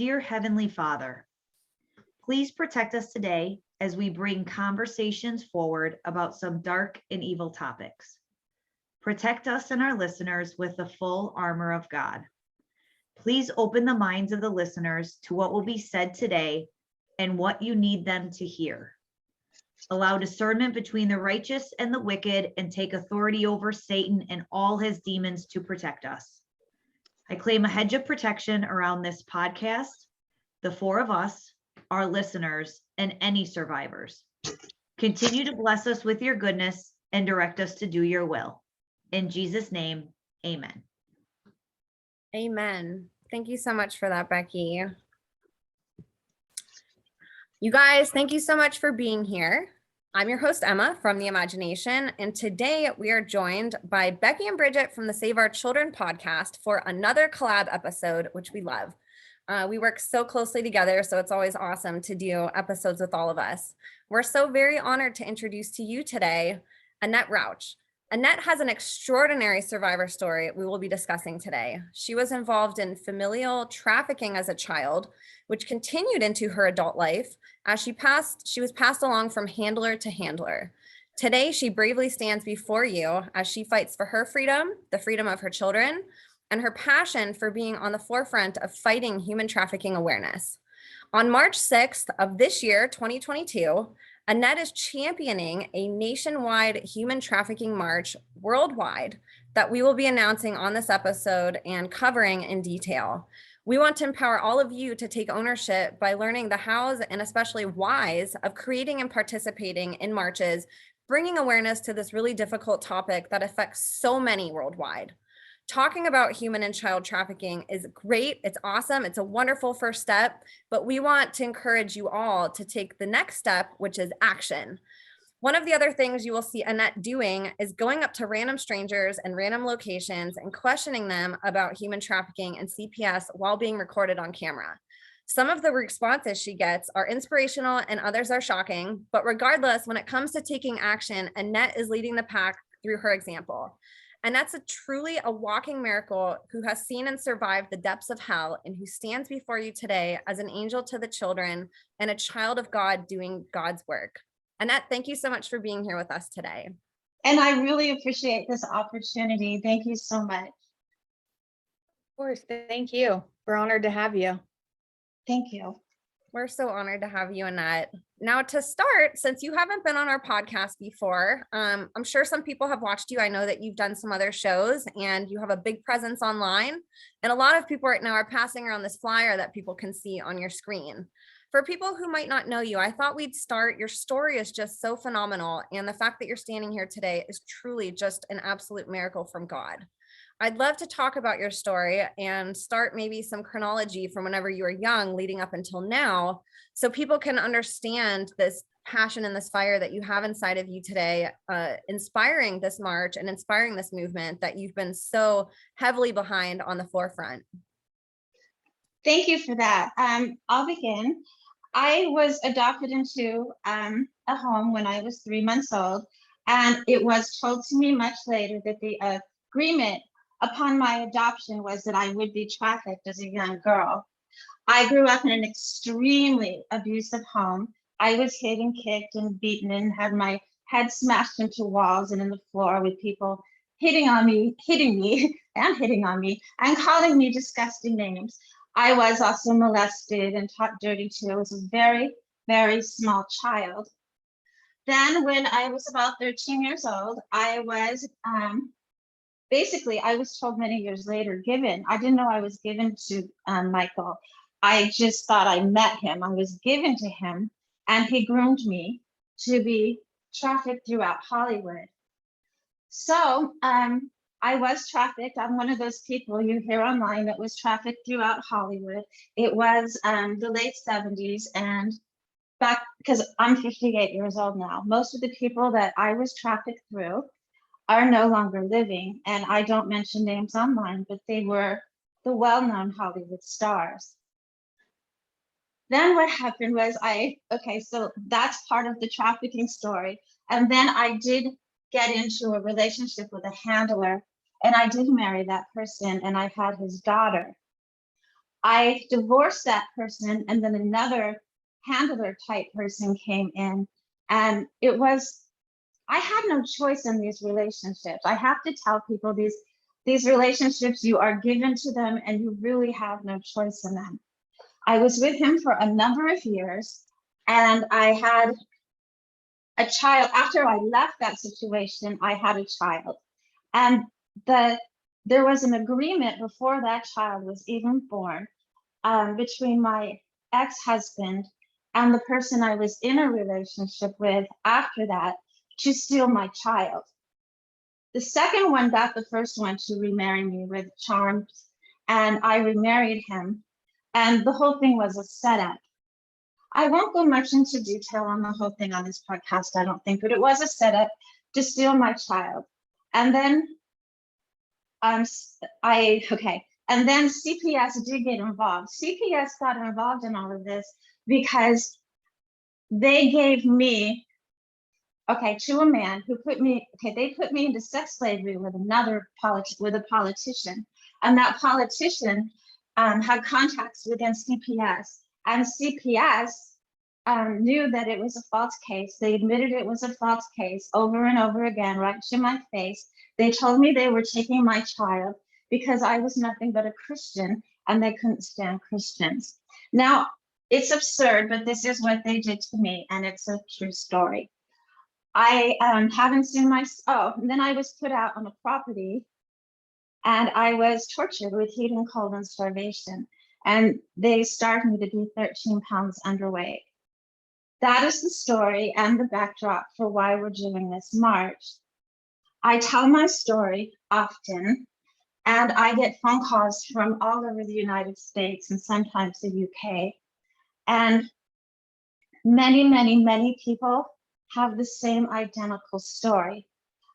Dear Heavenly Father, please protect us today as we bring conversations forward about some dark and evil topics. Protect us and our listeners with the full armor of God. Please open the minds of the listeners to what will be said today and what you need them to hear. Allow discernment between the righteous and the wicked, and take authority over Satan and all his demons to protect us. I claim a hedge of protection around this podcast, the four of us, our listeners, and any survivors. Continue to bless us with your goodness and direct us to do your will. In Jesus' name, amen. Amen. Thank you so much for that, Becky. You guys, thank you so much for being here. I'm your host, Emma from The Imagination, and today we are joined by Becky and Bridget from the Save Our Children podcast for another collab episode, which we love. We work so closely together, so it's always awesome to do episodes with all of us. We're so very honored to introduce to you today Annette Rauch. Annette has an extraordinary survivor story we will be discussing today. She was involved in familial trafficking as a child, which continued into her adult life as she was passed along from handler to handler. Today, she bravely stands before you as she fights for her freedom, the freedom of her children, and her passion for being on the forefront of fighting human trafficking awareness. On March 6th of this year, 2022, Annette is championing a nationwide human trafficking march worldwide that we will be announcing on this episode and covering in detail. We want to empower all of you to take ownership by learning the hows and especially whys of creating and participating in marches, bringing awareness to this really difficult topic that affects so many worldwide. Talking about human and child trafficking is great. It's awesome. It's a wonderful first step, but we want to encourage you all to take the next step, which is action. One of the other things you will see Annette doing is going up to random strangers and random locations and questioning them about human trafficking and CPS while being recorded on camera. Some of the responses she gets are inspirational and others are shocking, but regardless, when it comes to taking action, Annette is leading the pack through her example. And that's truly a walking miracle who has seen and survived the depths of hell and who stands before you today as an angel to the children and a child of God doing God's work. Annette, thank you so much for being here with us today. And I really appreciate this opportunity. Thank you so much. Of course, thank you. We're honored to have you. Thank you. We're so honored to have you, Annette. Now, to start, since you haven't been on our podcast before, I'm sure some people have watched you. I know that you've done some other shows and you have a big presence online. And a lot of people right now are passing around this flyer that people can see on your screen. For people who might not know you, I thought we'd start. Your story is just so phenomenal. And the fact that you're standing here today is truly just an absolute miracle from God. I'd love to talk about your story and start maybe some chronology from whenever you were young leading up until now, so people can understand this passion and this fire that you have inside of you today, inspiring this march and inspiring this movement that you've been so heavily behind on the forefront. Thank you for that. I'll begin. I was adopted into a home when I was 3 months old, and it was told to me much later that the agreement upon my adoption was that I would be trafficked as a young girl. I grew up in an extremely abusive home. I was hit and kicked and beaten and had my head smashed into walls and in the floor with people hitting me and calling me disgusting names. I was also molested and taught dirty too. I was a very, very small child. Then when I was about 13 years old, I was I was told many years later, I didn't know I was given to Michael. I just thought I met him. I was given to him, and he groomed me to be trafficked throughout Hollywood. So I was trafficked. I'm one of those people you hear online that was trafficked throughout Hollywood. It was the late 70s, and back, because I'm 58 years old now, most of the people that I was trafficked through are no longer living, and I don't mention names online, but they were the well-known Hollywood stars. Then what happened was so that's part of the trafficking story. And then I did get into a relationship with a handler, and I did marry that person, and I had his daughter. I divorced that person, and then another handler type person came in, and I had no choice in these relationships. I have to tell people these relationships, you are given to them and you really have no choice in them. I was with him for a number of years, and I had a child. After I left that situation, I had a child. And there was an agreement before that child was even born, between my ex-husband and the person I was in a relationship with after that, to steal my child. The second one got the first one to remarry me with charms, and I remarried him. And the whole thing was a setup. I won't go much into detail on the whole thing on this podcast, I don't think, but it was a setup to steal my child. And then and then CPS did get involved. CPS got involved in all of this because they gave me, to a man who they put me into sex slavery with a politician. And that politician had contacts within CPS, and CPS knew that it was a false case. They admitted it was a false case over and over again, right to my face. They told me they were taking my child because I was nothing but a Christian, and they couldn't stand Christians. Now, it's absurd, but this is what they did to me, and it's a true story. I haven't seen and then I was put out on a property, and I was tortured with heat and cold and starvation. And they starved me to be 13 pounds underweight. That is the story and the backdrop for why we're doing this march. I tell my story often, and I get phone calls from all over the United States and sometimes the UK. And many, many, many people have the same identical story.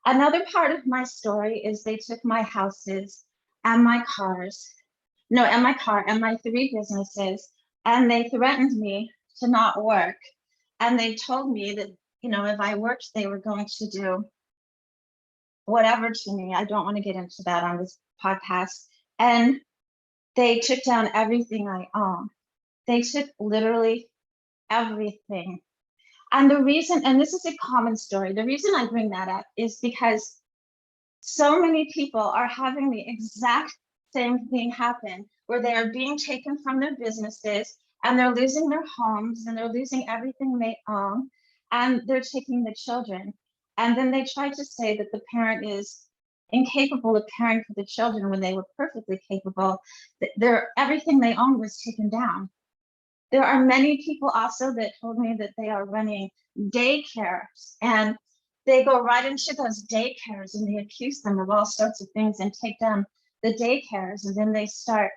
Another part of my story is they took my houses and my cars, and my car and my 3 businesses, and they threatened me to not work. And they told me that, if I worked, they were going to do whatever to me. I don't want to get into that on this podcast. And they took down everything I own. They took literally everything. And the reason, and this is a common story, the reason I bring that up is because so many people are having the exact same thing happen, where they are being taken from their businesses, and they're losing their homes, and they're losing everything they own, and they're taking the children. And then they try to say that the parent is incapable of caring for the children when they were perfectly capable. Everything they owned was taken down. There are many people also that told me that they are running daycares, and they go right into those daycares and they accuse them of all sorts of things and take down the daycares, and then they start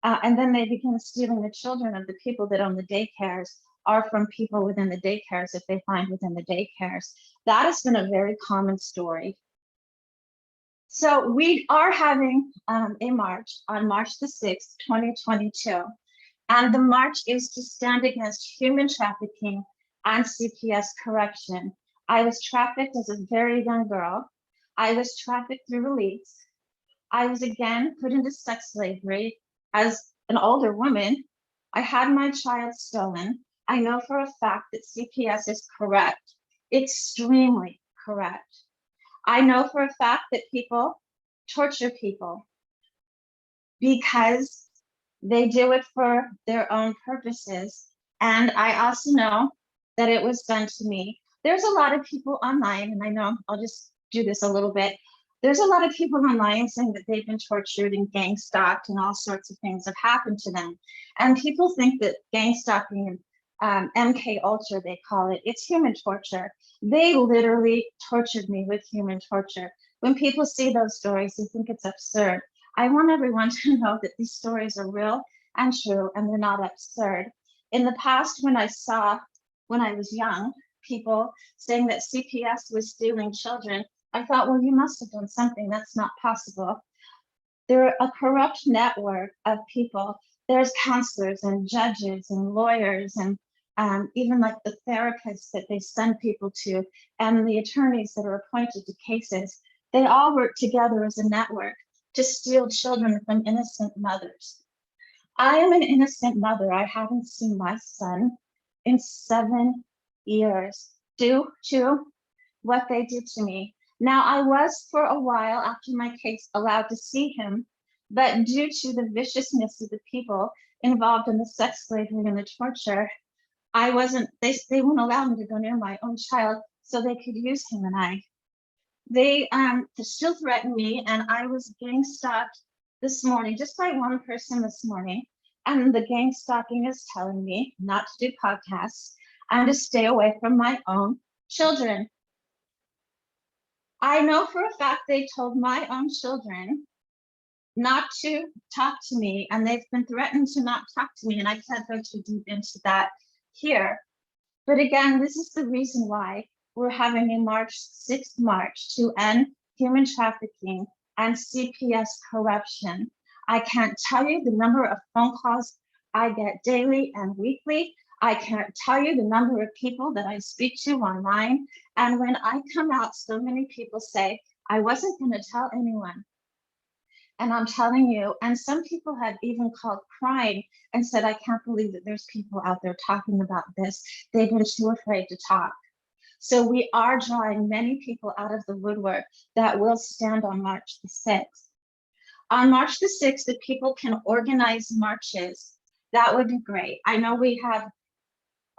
and then they begin stealing the children of the people that own the daycares, are from people within the daycares if they find within the daycares. That has been a very common story. So we are having a march on March the 6th, 2022. And the march is to stand against human trafficking and CPS corruption. I was trafficked as a very young girl. I was trafficked through elites. I was again put into sex slavery as an older woman. I had my child stolen. I know for a fact that CPS is corrupt, extremely corrupt. I know for a fact that people torture people because they do it for their own purposes. And I also know that it was done to me. There's a lot of people online, and I know I'll just do this a little bit. There's a lot of people online saying that they've been tortured and gang stalked and all sorts of things have happened to them. And people think that gang stalking and MK Ultra, they call it, it's human torture. They literally tortured me with human torture. When people see those stories, they think it's absurd. I want everyone to know that these stories are real and true, and they're not absurd. In the past, when I was young, people saying that CPS was stealing children, I thought, well, you must have done something. That's not possible. They're a corrupt network of people. There's counselors and judges and lawyers and even like the therapists that they send people to and the attorneys that are appointed to cases. They all work together as a network to steal children from innocent mothers. I am an innocent mother. I haven't seen my son in 7 years due to what they did to me. Now, I was for a while after my case allowed to see him, but due to the viciousness of the people involved in the sex slavery and the torture, I wasn't, they wouldn't allow me to go near my own child so they could use him and I. They still threaten me, and I was gang stalked this morning, just by one person this morning. And the gang stalking is telling me not to do podcasts and to stay away from my own children. I know for a fact they told my own children not to talk to me, and they've been threatened to not talk to me, and I can't go too deep into that here. But again, this is the reason why we're having a March 6th march to end human trafficking and CPS corruption. I can't tell you the number of phone calls I get daily and weekly. I can't tell you the number of people that I speak to online. And when I come out, so many people say, I wasn't going to tell anyone. And I'm telling you, and some people have even called crying and said, I can't believe that there's people out there talking about this. They've been too afraid to talk. So we are drawing many people out of the woodwork that will stand on March the 6th. On March the 6th, if people can organize marches, that would be great. I know we have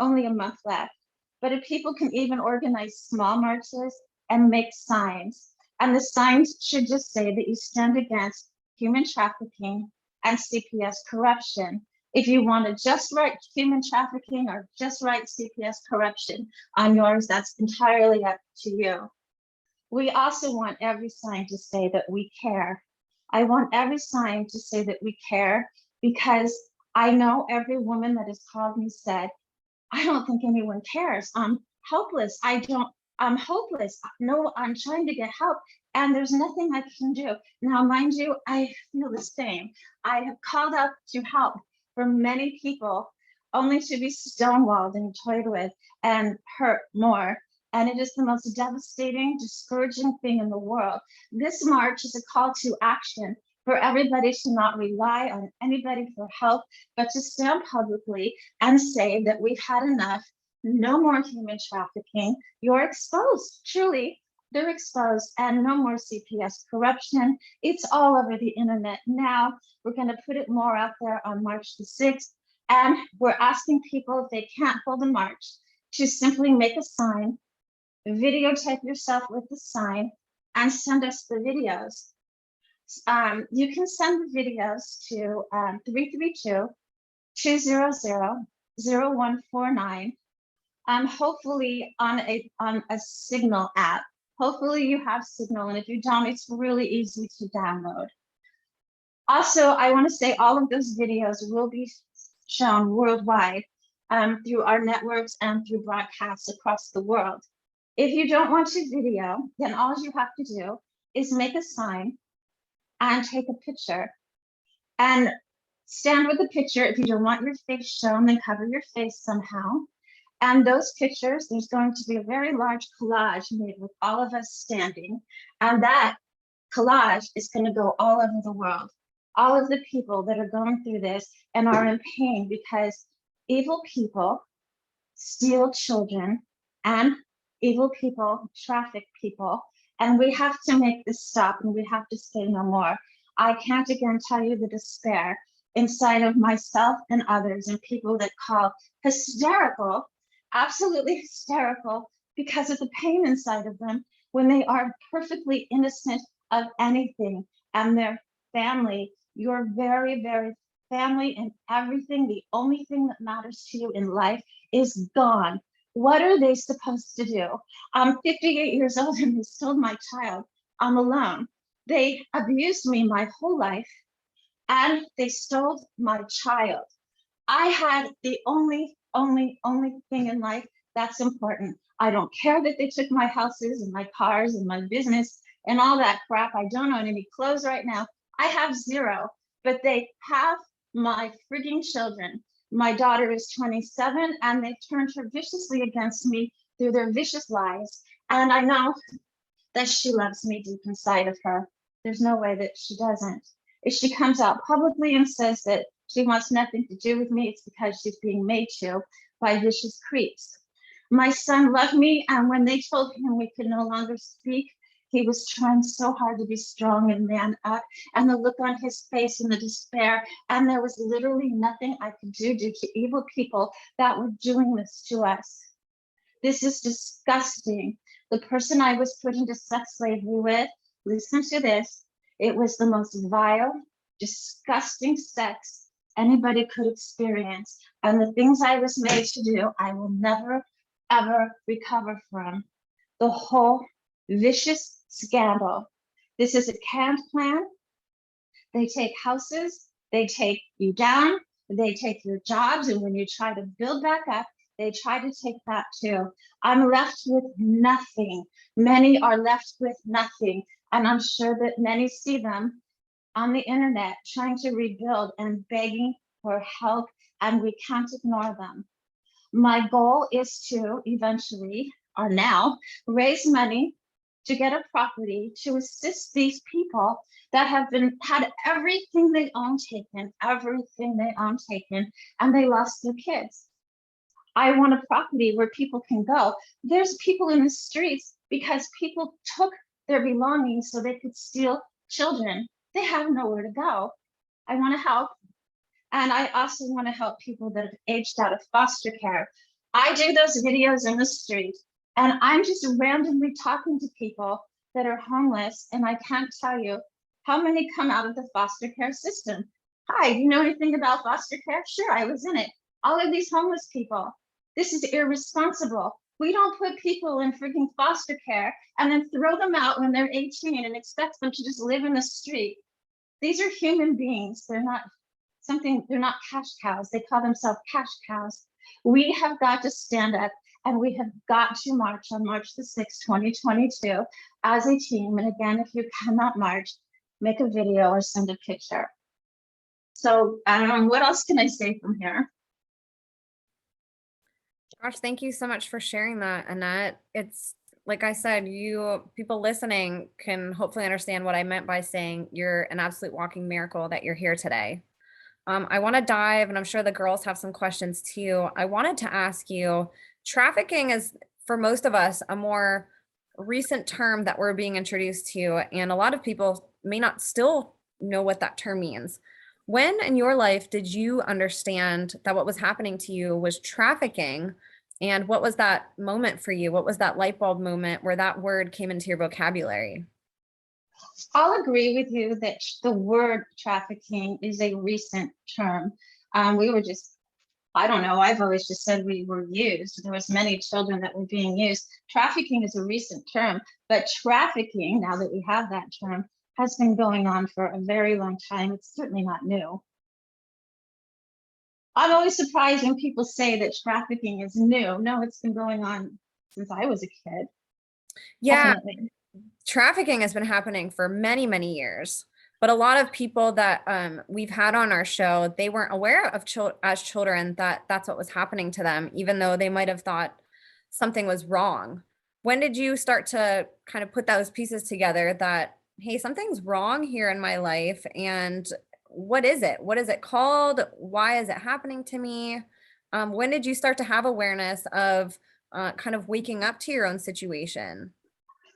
only a month left, but if people can even organize small marches and make signs, and the signs should just say that you stand against human trafficking and CPS corruption. If you want to just write human trafficking or just write CPS corruption on yours, that's entirely up to you. We also want every sign to say that we care. I want every sign to say that we care, because I know every woman that has called me said, I don't think anyone cares. I'm helpless. I'm hopeless. No, I'm trying to get help, and there's nothing I can do. Now, mind you, I feel the same. I have called out to help for many people, only to be stonewalled and toyed with and hurt more. And it is the most devastating, discouraging thing in the world. This march is a call to action for everybody to not rely on anybody for help, but to stand publicly and say that we've had enough. No more human trafficking. You're exposed, truly, they're exposed, and no more CPS corruption. It's all over the internet now. We're going to put it more out there on March the 6th. And we're asking people, if they can't hold a march, to simply make a sign, videotape yourself with the sign, and send us the videos. You can send the videos to 332-200-0149. Hopefully on a Signal app. Hopefully you have Signal, and if you don't, it's really easy to download. Also, I want to say all of those videos will be shown worldwide through our networks and through broadcasts across the world. If you don't want to video, then all you have to do is make a sign and take a picture and stand with the picture. If you don't want your face shown, then cover your face somehow. And those pictures, there's going to be a very large collage made with all of us standing. And that collage is going to go all over the world. All of the people that are going through this and are in pain because evil people steal children and evil people traffic people. And we have to make this stop, and we have to say no more. I can't again tell you the despair inside of myself and others, and people that call hysterical, absolutely hysterical, because of the pain inside of them when they are perfectly innocent of anything. And their family, your very, very family and everything, the only thing that matters to you in life is gone. What are they supposed to do? I'm 58 years old and they stole my child. I'm alone. They abused me my whole life and they stole my child. I had the only thing in life that's important. I don't care that they took my houses and my cars and my business and all that crap. I don't own any clothes right now. I have zero, but they have my frigging children. My daughter is 27 and they turned her viciously against me through their vicious lies. And I know that she loves me deep inside of her. There's no way that she doesn't. If she comes out publicly and says that She wants nothing to do with me. It's because she's being made to by vicious creeps. My son loved me, and when they told him we could no longer speak, he was trying so hard to be strong and man up, and the look on his face and the despair, and there was literally nothing I could do due to evil people that were doing this to us. This is disgusting. The person I was put into sex slavery with, listen to this, it was the most vile, disgusting sex anybody could experience. And the things I was made to do, I will never, ever recover from. The whole vicious scandal. This is a canned plan. They take houses, they take you down, they take your jobs, and when you try to build back up, they try to take that too. I'm left with nothing. Many are left with nothing. And I'm sure that many see them on the internet trying to rebuild and begging for help, and we can't ignore them. My goal is to eventually, or now, raise money to get a property to assist these people that have had everything they own taken, and they lost their kids. I want a property where people can go. There's people in the streets because people took their belongings so they could steal children. They have nowhere to go. I want to help. And I also want to help people that have aged out of foster care. I do those videos in the street, and I'm just randomly talking to people that are homeless, and I can't tell you how many come out of the foster care system. Hi, do you know anything about foster care? Sure, I was in it. All of these homeless people. This is irresponsible. We don't put people in freaking foster care and then throw them out when they're 18 and expect them to just live in the street. These are human beings. They're not cash cows. They call themselves cash cows. We have got to stand up, and we have got to march on March the 6th, 2022 as a team. And again, if you cannot march, make a video or send a picture. So what else can I say from here? Gosh, thank you so much for sharing that, Annette. It's like I said, people listening can hopefully understand what I meant by saying you're an absolute walking miracle that you're here today. I want to dive, and I'm sure the girls have some questions too. I wanted to ask you, trafficking is, for most of us, a more recent term that we're being introduced to, and a lot of people may not still know what that term means. When in your life did you understand that what was happening to you was trafficking? And what was that moment for you? What was that light bulb moment where that word came into your vocabulary? I'll agree with you that the word trafficking is a recent term. We were just, I don't know, I've always just said we were used. There was many children that were being used. Trafficking is a recent term, but trafficking, now that we have that term, has been going on for a very long time. It's certainly not new. I'm always surprised when people say that trafficking is new. No, it's been going on since I was a kid. Yeah, Definitely. trafficking has been happening for many, many years. But a lot of people that we've had on our show, they weren't aware of as children that that's what was happening to them, even though they might have thought something was wrong. When did you start to kind of put those pieces together that, hey, something's wrong here in my life, and what is it? What is it called? Why is it happening to me? When did you start to have awareness of kind of waking up to your own situation?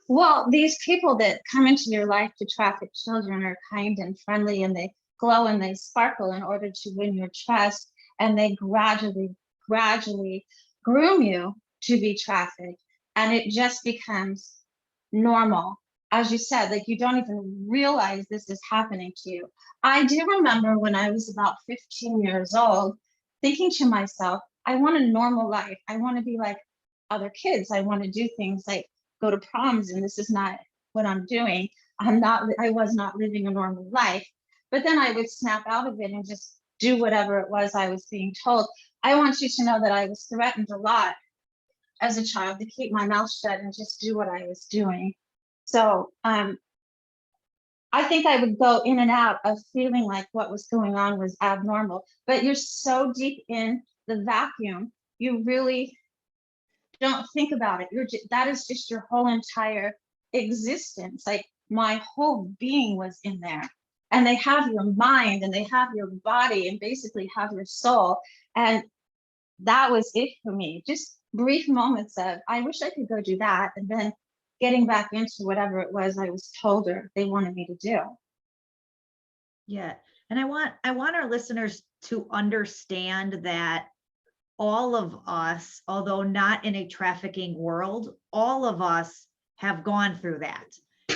Well, these people that come into your life to traffic children are kind and friendly, and they glow and they sparkle in order to win your trust, and they gradually groom you to be trafficked, and it just becomes normal. As you said, like, you don't even realize this is happening to you. I do remember when I was about 15 years old, thinking to myself, I want a normal life. I want to be like other kids. I want to do things like go to proms, and this is not what I'm doing. I was not living a normal life. But then I would snap out of it and just do whatever it was I was being told. I want you to know that I was threatened a lot as a child to keep my mouth shut and just do what I was doing. So I think I would go in and out of feeling like what was going on was abnormal, but you're so deep in the vacuum, you really don't think about it. That is just your whole entire existence. Like, my whole being was in there. and they have your mind and they have your body and basically have your soul. And that was it for me. Just brief moments of, I wish I could go do that. And then getting back into whatever it was I was told or they wanted me to do. Yeah. And I want our listeners to understand that all of us, although not in a trafficking world, all of us have gone through that.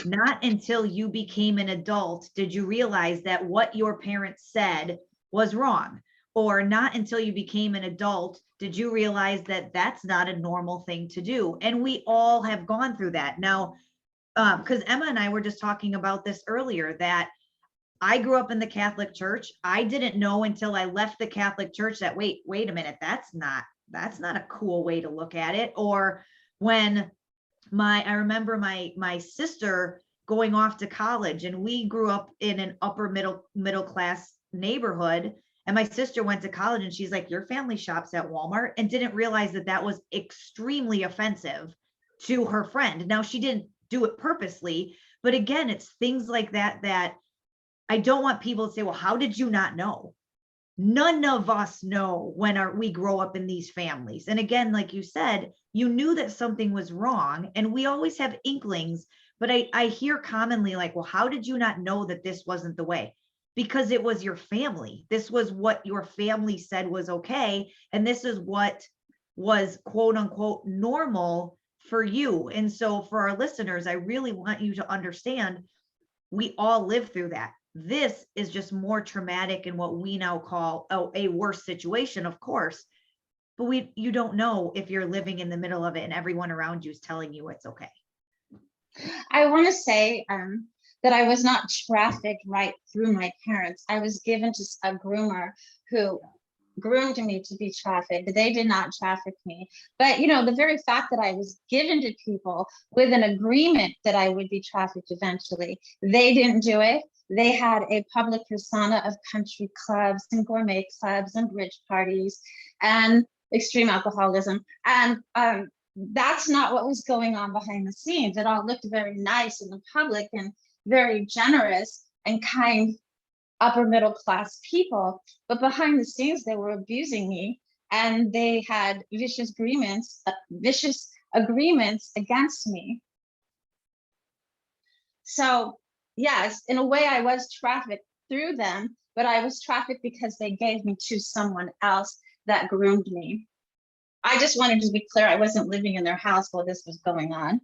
Not until you became an adult did you realize that what your parents said was wrong, or not until you became an adult did you realize that that's not a normal thing to do. And we all have gone through that. Now, because Emma and I were just talking about this earlier, that I grew up in the Catholic Church. I didn't know until I left the Catholic Church that wait a minute, that's not a cool way to look at it. Or when I remember my sister going off to college, and we grew up in an upper middle class neighborhood, and my sister went to college and she's like, your family shops at Walmart, and didn't realize that that was extremely offensive to her friend. Now, she didn't do it purposely, but again, it's things like that that I don't want people to say, well, how did you not know? None of us know when we grow up in these families. And again, like you said, you knew that something was wrong, and we always have inklings, but I hear commonly like, well, how did you not know that this wasn't the way? Because it was your family. This was what your family said was okay. And this is what was quote unquote normal for you. And so for our listeners, I really want you to understand, we all live through that. This is just more traumatic and what we now call a worse situation, of course, but you don't know if you're living in the middle of it and everyone around you is telling you it's okay. I want to say that I was not trafficked right through my parents. I was given to a groomer who groomed me to be trafficked. They did not traffic me. But, the very fact that I was given to people with an agreement that I would be trafficked eventually, they didn't do it. They had a public persona of country clubs and gourmet clubs and bridge parties and extreme alcoholism. And that's not what was going on behind the scenes. It all looked very nice in the public and very generous and kind upper middle class people, but behind the scenes they were abusing me, and they had vicious agreements against me. So yes, in a way I was trafficked through them, but I was trafficked because they gave me to someone else that groomed me. I just wanted to be clear, I wasn't living in their house while this was going on.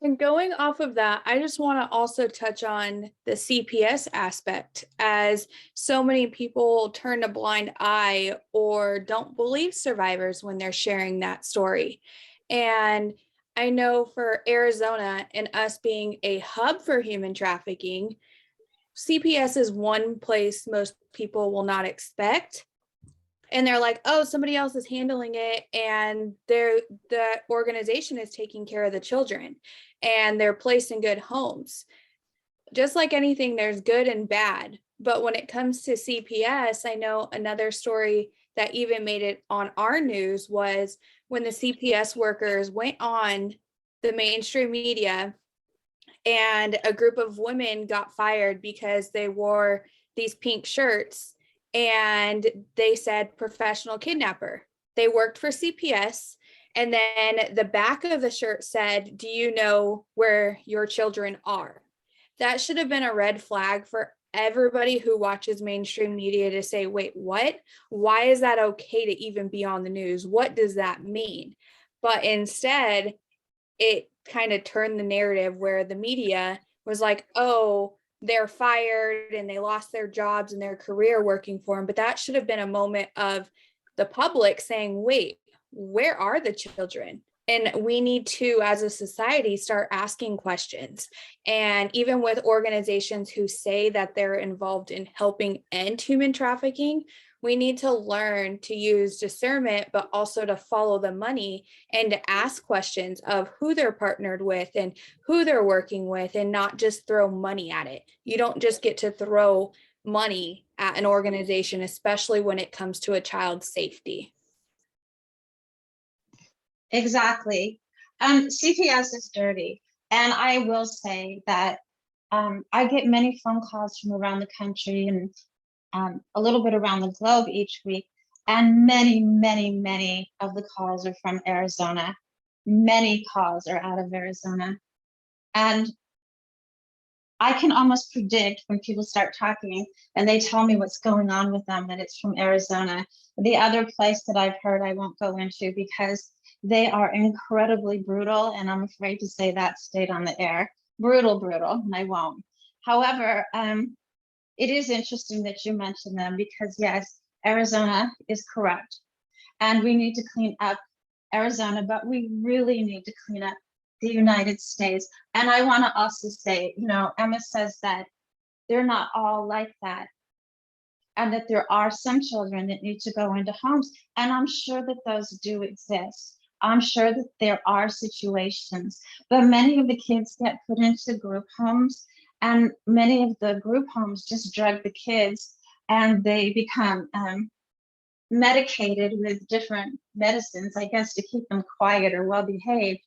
And going off of that, I just want to also touch on the CPS aspect, as so many people turn a blind eye or don't believe survivors when they're sharing that story. And I know for Arizona and us being a hub for human trafficking, CPS is one place most people will not expect. And they're like, oh, somebody else is handling it, and the organization is taking care of the children, and they're placed in good homes. Just like anything, there's good and bad. But when it comes to CPS, I know another story that even made it on our news was when the CPS workers went on the mainstream media, and a group of women got fired because they wore these pink shirts. And they said professional kidnapper. They worked for CPS. And then the back of the shirt said, do you know where your children are? That should have been a red flag for everybody who watches mainstream media to say, wait, what? Why is that okay to even be on the news? What does that mean? But instead, it kind of turned the narrative where the media was like, oh, they're fired and they lost their jobs and their career working for them. But that should have been a moment of the public saying, wait, where are the children? And we need to, as a society, start asking questions. And even with organizations who say that they're involved in helping end human trafficking, we need to learn to use discernment, but also to follow the money and to ask questions of who they're partnered with and who they're working with, and not just throw money at it. You don't just get to throw money at an organization, especially when it comes to a child's safety. Exactly. CPS is dirty. And I will say that I get many phone calls from around the country and a little bit around the globe each week. And many, many, many of the calls are from Arizona. Many calls are out of Arizona. And I can almost predict when people start talking and they tell me what's going on with them, that it's from Arizona. The other place that I've heard I won't go into because they are incredibly brutal. And I'm afraid to say that state on the air. Brutal, brutal, and I won't. However, it is interesting that you mentioned them because yes, Arizona is corrupt and we need to clean up Arizona, but we really need to clean up the United States. And I want to also say, you know, Emma says that they're not all like that and that there are some children that need to go into homes. And I'm sure that those do exist. I'm sure that there are situations, but many of the kids get put into group homes and many of the group homes just drug the kids and they become medicated with different medicines, I guess, to keep them quiet or well behaved.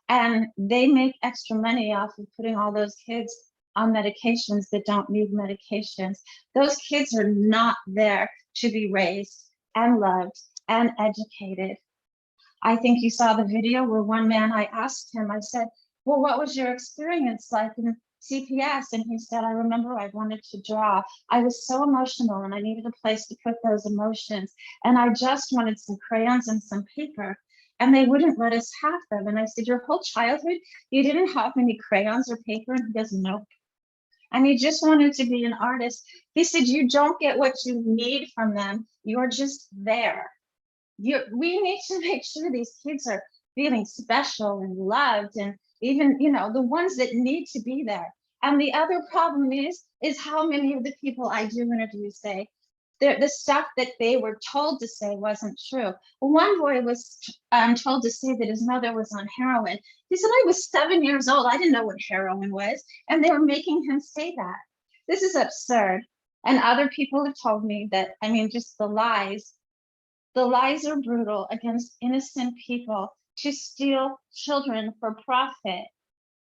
And they make extra money off of putting all those kids on medications that don't need medications. Those kids are not there to be raised and loved and educated. I think you saw the video where one man, I asked him, I said, well, what was your experience like in CPS? And he said, I remember I wanted to draw. I was so emotional and I needed a place to put those emotions. And I just wanted some crayons and some paper. And they wouldn't let us have them. And I said, your whole childhood, you didn't have any crayons or paper? And he goes, nope. And he just wanted to be an artist. He said, you don't get what you need from them. You're just there. We need to make sure these kids are feeling special and loved, and even, you know, the ones that need to be there. And the other problem is how many of the people I do interview say the stuff that they were told to say wasn't true. One boy was told to say that his mother was on heroin. He said, I was 7 years old. I didn't know what heroin was. And they were making him say that. This is absurd. And other people have told me that, I mean, just the lies. The lies are brutal against innocent people to steal children for profit.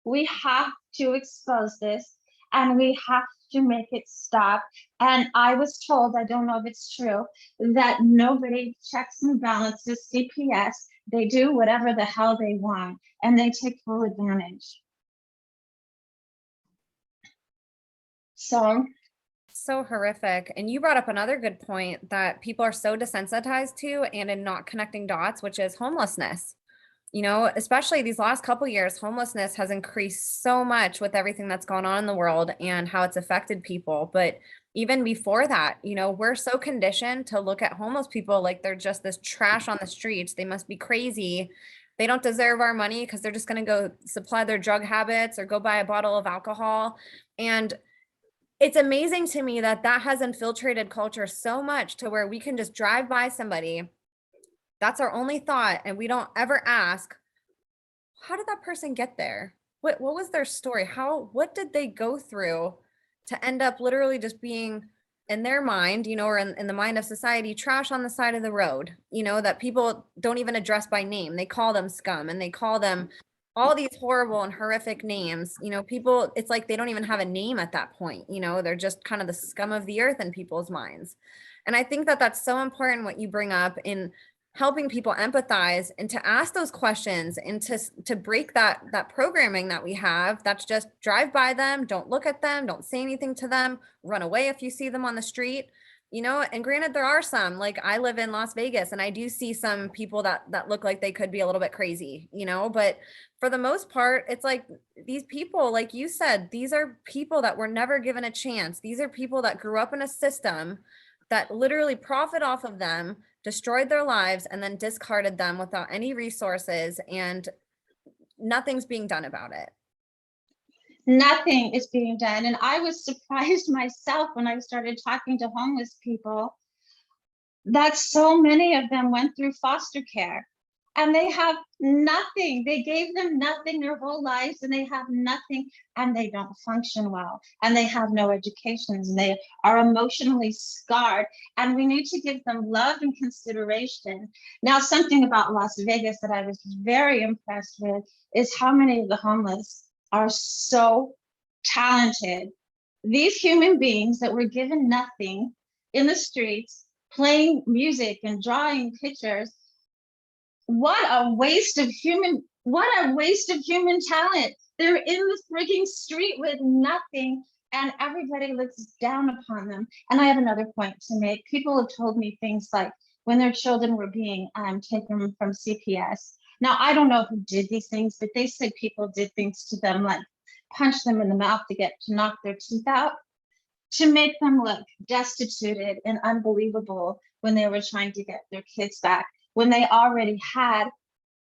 We have to expose this and we have to make it stop. And I was told, I don't know if it's true, that nobody checks and balances CPS. They do whatever the hell they want and they take full advantage. So horrific. And you brought up another good point that people are so desensitized to and in not connecting dots, which is homelessness. You know, especially these last couple of years, homelessness has increased so much with everything that's gone on in the world and how it's affected people. But even before that, you know, we're so conditioned to look at homeless people like they're just this trash on the streets. They must be crazy. They don't deserve our money because they're just going to go supply their drug habits or go buy a bottle of alcohol. And it's amazing to me that that has infiltrated culture so much to where we can just drive by somebody. That's our only thought. And we don't ever ask, how did that person get there? What was their story? What did they go through to end up literally just being, in their mind, you know, or in the mind of society, trash on the side of the road, you know, that people don't even address by name. They call them scum and they call them all these horrible and horrific names. You know, people, it's like they don't even have a name at that point. You know, they're just kind of the scum of the earth in people's minds. And I think that that's so important what you bring up in helping people empathize and to ask those questions and to break that programming that we have. That's just drive by them, don't look at them, don't say anything to them, run away if you see them on the street. You know, and granted, there are some, like I live in Las Vegas and I do see some people that look like they could be a little bit crazy, you know, but for the most part, it's like these people, like you said, these are people that were never given a chance. These are people that grew up in a system that literally profit off of them, destroyed their lives, and then discarded them without any resources, and nothing's being done about it. Nothing is being done. And I was surprised myself when I started talking to homeless people that so many of them went through foster care and they have nothing. They gave them nothing their whole lives and they have nothing and they don't function well and they have no educations and they are emotionally scarred, and we need to give them love and consideration. Now, something about Las Vegas that I was very impressed with is how many of the homeless are so talented. These human beings that were given nothing in the streets, playing music and drawing pictures. What a waste of human talent. They're in the frigging street with nothing, and everybody looks down upon them. And I have another point to make. People have told me things like when their children were being taken from CPS. Now, I don't know who did these things, but they said people did things to them like punch them in the mouth to knock their teeth out, to make them look destituted and unbelievable when they were trying to get their kids back, when they already had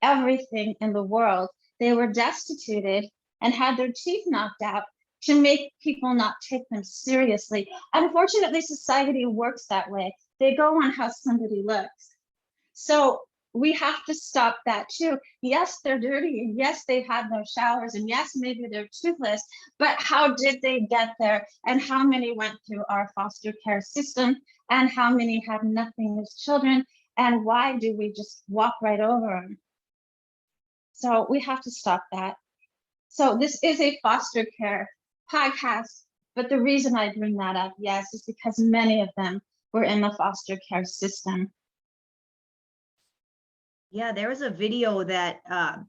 everything in the world. They were destituted and had their teeth knocked out to make people not take them seriously. Unfortunately, society works that way. They go on how somebody looks. So we have to stop that too. Yes, they're dirty, and yes, they've had no showers, and yes, maybe they're toothless, but how did they get there? And how many went through our foster care system? And how many have nothing as children? And why do we just walk right over them? So we have to stop that. So this is a foster care podcast, but the reason I bring that up, yes, is because many of them were in the foster care system. Yeah, there was a video that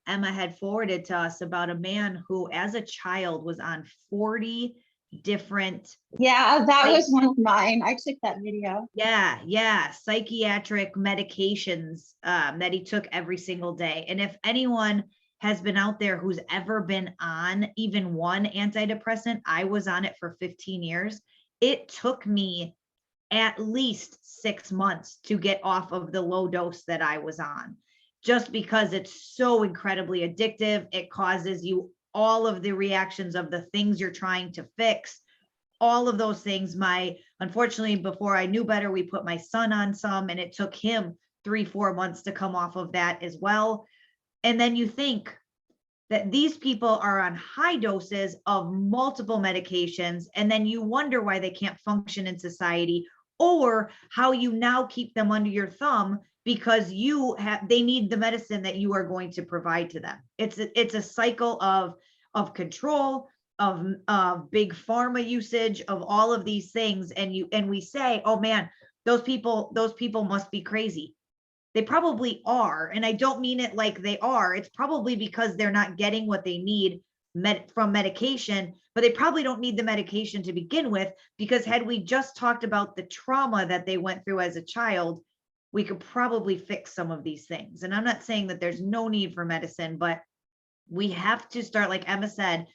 Emma had forwarded to us about a man who, as a child, was on 40 different. Yeah, that was one of mine. I took that video. Yeah, psychiatric medications that he took every single day. And if anyone has been out there who's ever been on even one antidepressant, I was on it for 15 years. It took me at least 6 months to get off of the low dose that I was on, just because it's so incredibly addictive. It causes you all of the reactions of the things you're trying to fix, all of those things. Unfortunately, before I knew better, we put my son on some, and it took him 3-4 months to come off of that as well. And then you think that these people are on high doses of multiple medications, and then you wonder why they can't function in society, or how you now keep them under your thumb because they need the medicine that you are going to provide to them. It's a cycle of control, of big pharma usage, of all of these things. And we say, oh man, those people must be crazy. They probably are. And I don't mean it like they are. It's probably because they're not getting what they need from medication, but they probably don't need the medication to begin with, because had we just talked about the trauma that they went through as a child, we could probably fix some of these things. And I'm not saying that there's no need for medicine, but we have to start, like Emma said,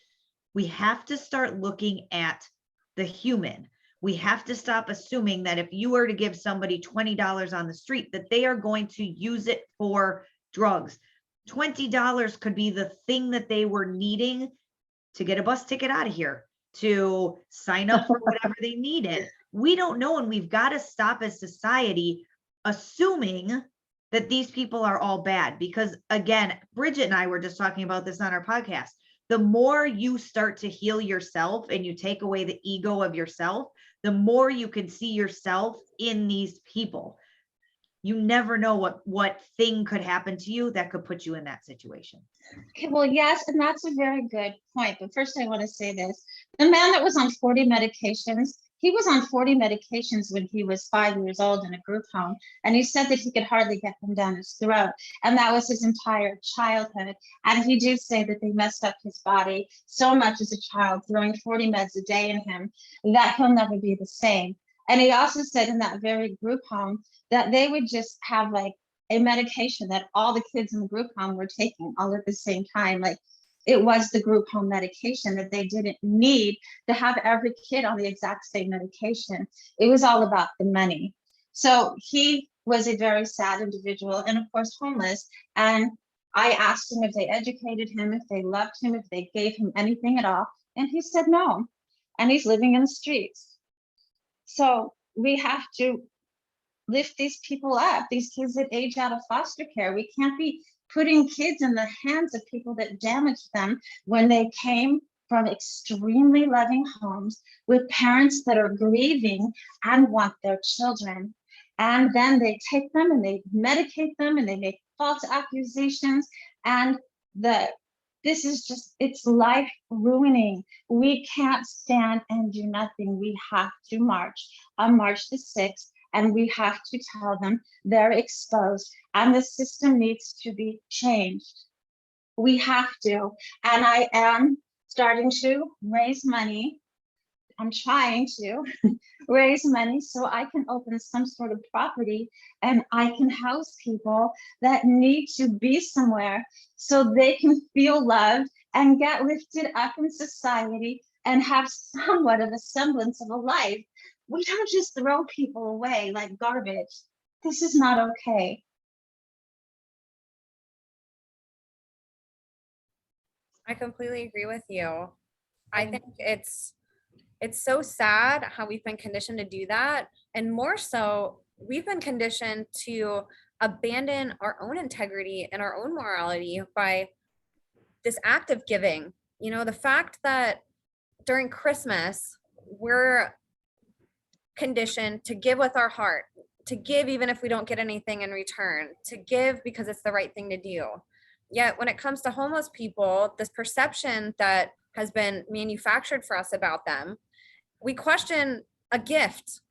we have to start looking at the human. We have to stop assuming that if you were to give somebody $20 on the street, that they are going to use it for drugs. $20 could be the thing that they were needing to get a bus ticket out of here, to sign up for whatever they needed. We don't know, and we've got to stop as society assuming that these people are all bad. Because again, Bridget and I were just talking about this on our podcast. The more you start to heal yourself and you take away the ego of yourself, the more you can see yourself in these people. You never know what thing could happen to you that could put you in that situation. Okay, well, yes, and that's a very good point. But first, I want to say this. The man that was on 40 medications, he was on 40 medications when he was 5 years old in a group home. And he said that he could hardly get them down his throat. And that was his entire childhood. And he did say that they messed up his body so much as a child, throwing 40 meds a day in him, that he'll never be the same. And he also said in that very group home that they would just have like a medication that all the kids in the group home were taking all at the same time. Like it was the group home medication, that they didn't need to have every kid on the exact same medication. It was all about the money. So he was a very sad individual, and of course homeless. And I asked him if they educated him, if they loved him, if they gave him anything at all. And he said no. And he's living in the streets. So we have to lift these people up, these kids that age out of foster care. We can't be putting kids in the hands of people that damaged them when they came from extremely loving homes with parents that are grieving and want their children. And then they take them and they medicate them and they make false accusations. And the This is just, it's life ruining. We can't stand and do nothing. We have to march on March the 6th, and we have to tell them they're exposed and the system needs to be changed. We have to. And I am starting to raise money. I'm trying to raise money so I can open some sort of property and I can house people that need to be somewhere so they can feel loved and get lifted up in society and have somewhat of a semblance of a life. We don't just throw people away like garbage. This is not okay. I completely agree with you. I think it's so sad how we've been conditioned to do that. And more so, we've been conditioned to abandon our own integrity and our own morality by this act of giving. You know, the fact that during Christmas, we're conditioned to give with our heart, to give even if we don't get anything in return, to give because it's the right thing to do. Yet when it comes to homeless people, this perception that has been manufactured for us about them, we question a gift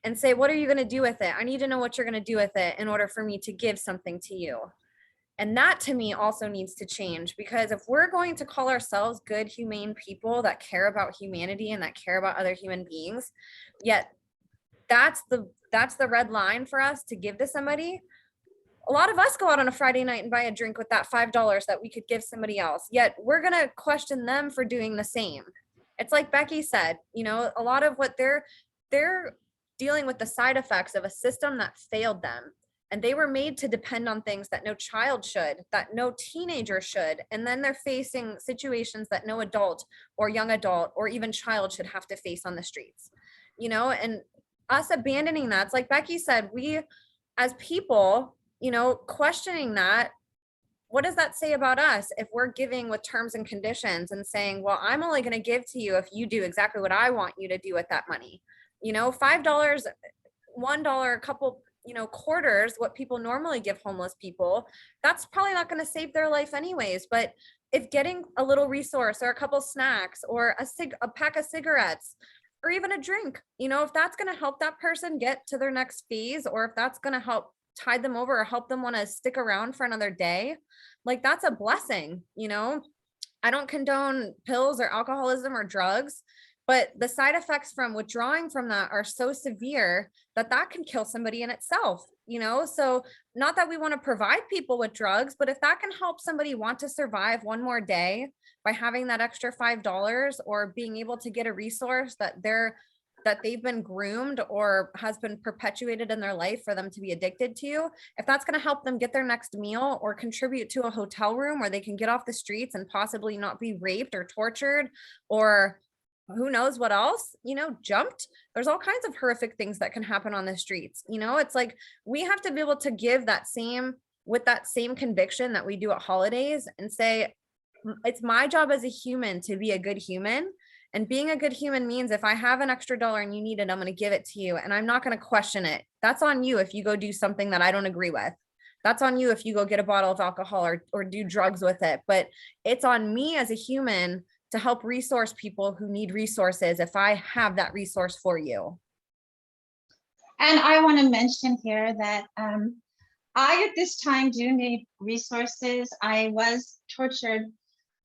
and say, what are you going to do with it? I need to know what you're going to do with it in order for me to give something to you. And that to me also needs to change, because if we're going to call ourselves good, humane people that care about humanity and that care about other human beings, yet that's the red line for us to give to somebody. A lot of us go out on a Friday night and buy a drink with that $5 that we could give somebody else, yet we're going to question them for doing the same. It's like Becky said, you know, a lot of what they're dealing with the side effects of a system that failed them. And they were made to depend on things that no child should, that no teenager should. And then they're facing situations that no adult or young adult or even child should have to face on the streets, you know, and us abandoning that. It's like Becky said, we as people, you know, questioning that, what does that say about us if we're giving with terms and conditions and saying, well, I'm only going to give to you if you do exactly what I want you to do with that money. You know, $5, $1, a couple, you know, quarters, what people normally give homeless people, that's probably not going to save their life anyways. But if getting a little resource or a couple snacks or a pack of cigarettes or even a drink, you know, if that's going to help that person get to their next phase, or if that's going to help tide them over or help them want to stick around for another day, like that's a blessing. You know, I don't condone pills or alcoholism or drugs, but the side effects from withdrawing from that are so severe that that can kill somebody in itself, you know? So not that we want to provide people with drugs, but if that can help somebody want to survive one more day by having that extra $5 or being able to get a resource that they've been groomed or has been perpetuated in their life for them to be addicted to, if that's going to help them get their next meal or contribute to a hotel room where they can get off the streets and possibly not be raped or tortured or who knows what else, you know, jumped. There's all kinds of horrific things that can happen on the streets. You know, it's like we have to be able to give that same, with that same conviction that we do at holidays, and say, it's my job as a human to be a good human. And being a good human means if I have an extra dollar and you need it, I'm going to give it to you. And I'm not going to question it. That's on you if you go do something that I don't agree with. That's on you if you go get a bottle of alcohol or do drugs with it. But it's on me as a human to help resource people who need resources if I have that resource for you. And I want to mention here that I at this time do need resources. I was tortured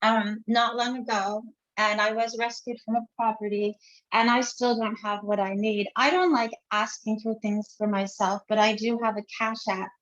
not long ago, and I was rescued from a property, and I still don't have what I need. I don't like asking for things for myself, but I do have a Cash App.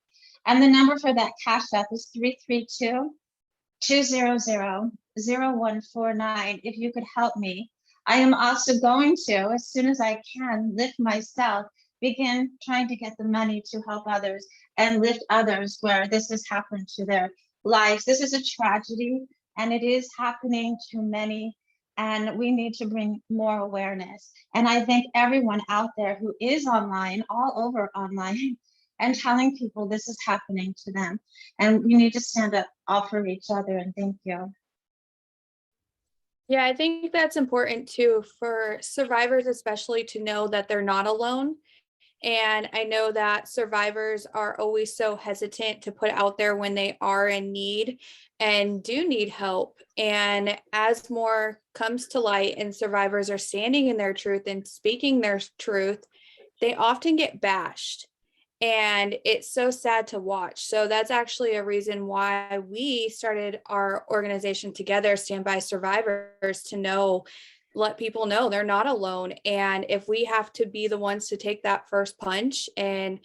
And the number for that Cash App is 332-200-0149. If you could help me. I am also going to, as soon as I can, lift myself, begin trying to get the money to help others and lift others where this has happened to their lives. This is a tragedy, and it is happening to many, and we need to bring more awareness. And I thank everyone out there who is online, all over online, and telling people this is happening to them. And we need to stand up all for each other, and thank you. Yeah, I think that's important too, for survivors especially, to know that they're not alone And I know that survivors are always so hesitant to put out there when they are in need and do need help. And as more comes to light and survivors are standing in their truth and speaking their truth, they often get bashed. And it's so sad to watch. So that's actually a reason why we started our organization together, Stand By Survivors, to let people know they're not alone. And if we have to be the ones to take that first punch and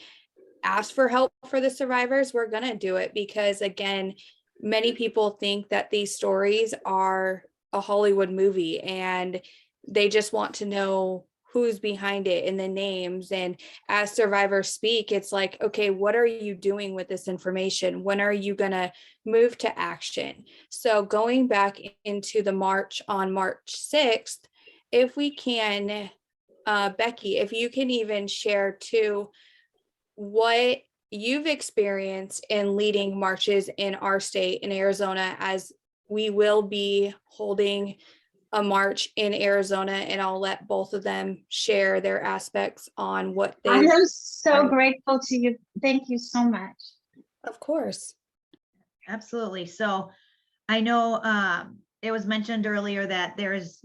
ask for help for the survivors, we're going to do it, because again, many people think that these stories are a Hollywood movie and they just want to know who's behind it and the names. And as survivors speak, it's like, okay, what are you doing with this information? When are you going to move to action? So going back into the march on March 6th, if we can, Becky, if you can even share too what you've experienced in leading marches in our state in Arizona, as we will be holding a march in Arizona, and I'll let both of them share their aspects on what I they. am so grateful to you. Thank you so much. Of course. Absolutely. So I know it was mentioned earlier that there's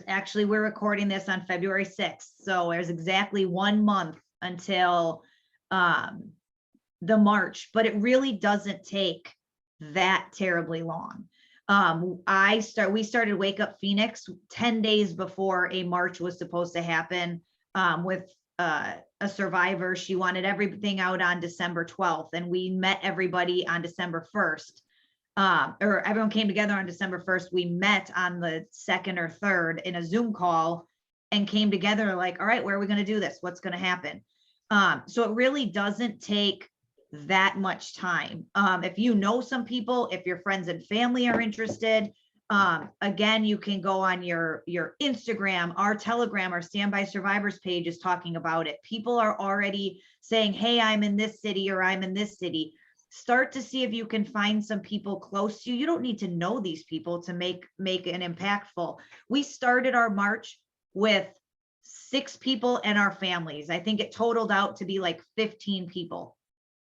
actually, we're recording this on February 6th. So there's exactly 1 month until the march, but it really doesn't take that terribly long. We started Wake Up Phoenix 10 days before a march was supposed to happen with a survivor. She wanted everything out on December 12th, and we met everybody on December 1st. Or everyone came together on December 1st. We met on the 2nd or 3rd in a Zoom call and came together like, all right, where are we going to do this? What's going to happen? So it really doesn't take that much time. If you know some people, if your friends and family are interested, again, you can go on your Instagram, our Telegram, our Stand By Survivors page is talking about it. People are already saying, hey, I'm in this city, or I'm in this city. Start to see if you can find some people close to you. You don't need to know these people to make an impactful. We started our march with 6 people and our families. I think it totaled out to be like 15 people.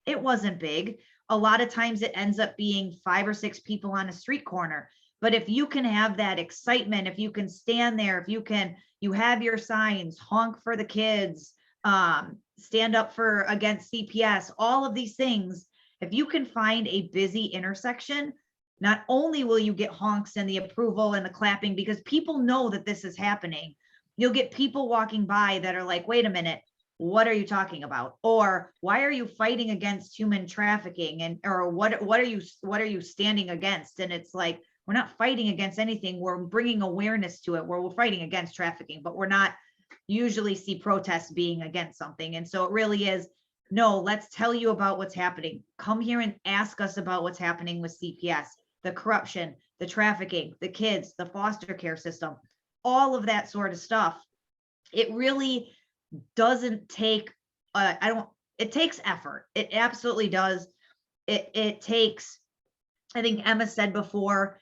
It wasn't big. A lot of times it ends up being 5 or 6 people on a street corner. But if you can have that excitement, if you can stand there, if you have your signs, honk for the kids, stand up against CPS, all of these things, if you can find a busy intersection, not only will you get honks and the approval and the clapping, because people know that this is happening, you'll get people walking by that are like, wait a minute, what are you talking about? Or why are you fighting against human trafficking? And or what are you standing against? And it's like, we're not fighting against anything. We're bringing awareness to it, where we're fighting against trafficking, but we're not usually see protests being against something. And so it really is, no, let's tell you about what's happening. Come here and ask us about what's happening with CPS, the corruption, the trafficking, the kids, the foster care system, all of that sort of stuff. It really doesn't take, it takes effort. It absolutely does. It takes, I think Emma said before,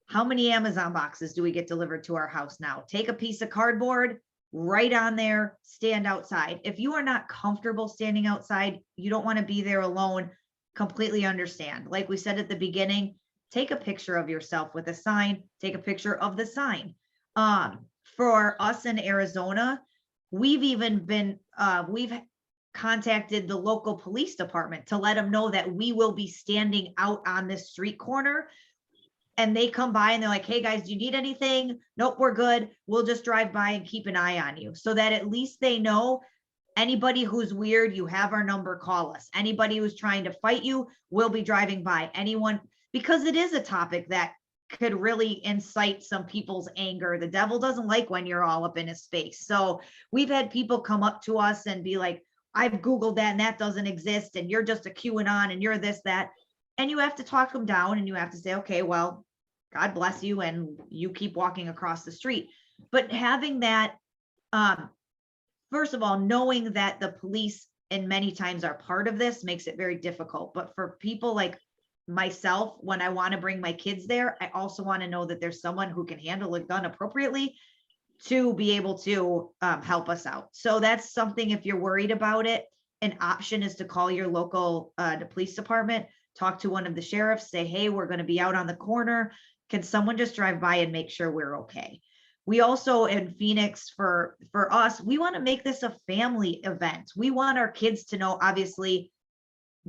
how many Amazon boxes do we get delivered to our house now? Take a piece of cardboard, write on there, stand outside. If you are not comfortable standing outside, you don't want to be there alone, completely understand. Like we said at the beginning, take a picture of yourself with a sign, take a picture of the sign. For us in Arizona, we've contacted the local police department to let them know that we will be standing out on this street corner. And they come by and they're like, hey guys, do you need anything? Nope, we're good. We'll just drive by and keep an eye on you, so that at least they know, anybody who's weird, you have our number, call us. Anybody who's trying to fight you, we'll be driving by. Anyone, because it is a topic that could really incite some people's anger. The devil doesn't like when you're all up in his face. So we've had people come up to us and be like, I've Googled that and that doesn't exist. And you're just a QAnon and you're this, that. And you have to talk them down and you have to say, okay, well, God bless you. And you keep walking across the street. But having that, first of all, knowing that the police and many times are part of this makes it very difficult. But for people like myself, when I want to bring my kids there, I also want to know that there's someone who can handle a gun appropriately. to be able to help us out. So that's something, if you're worried about it, an option is to call your local the police department, talk to one of the sheriffs, say, hey, we're going to be out on the corner. Can someone just drive by and make sure we're okay? We also in Phoenix, for us, we want to make this a family event. We want our kids to know, obviously,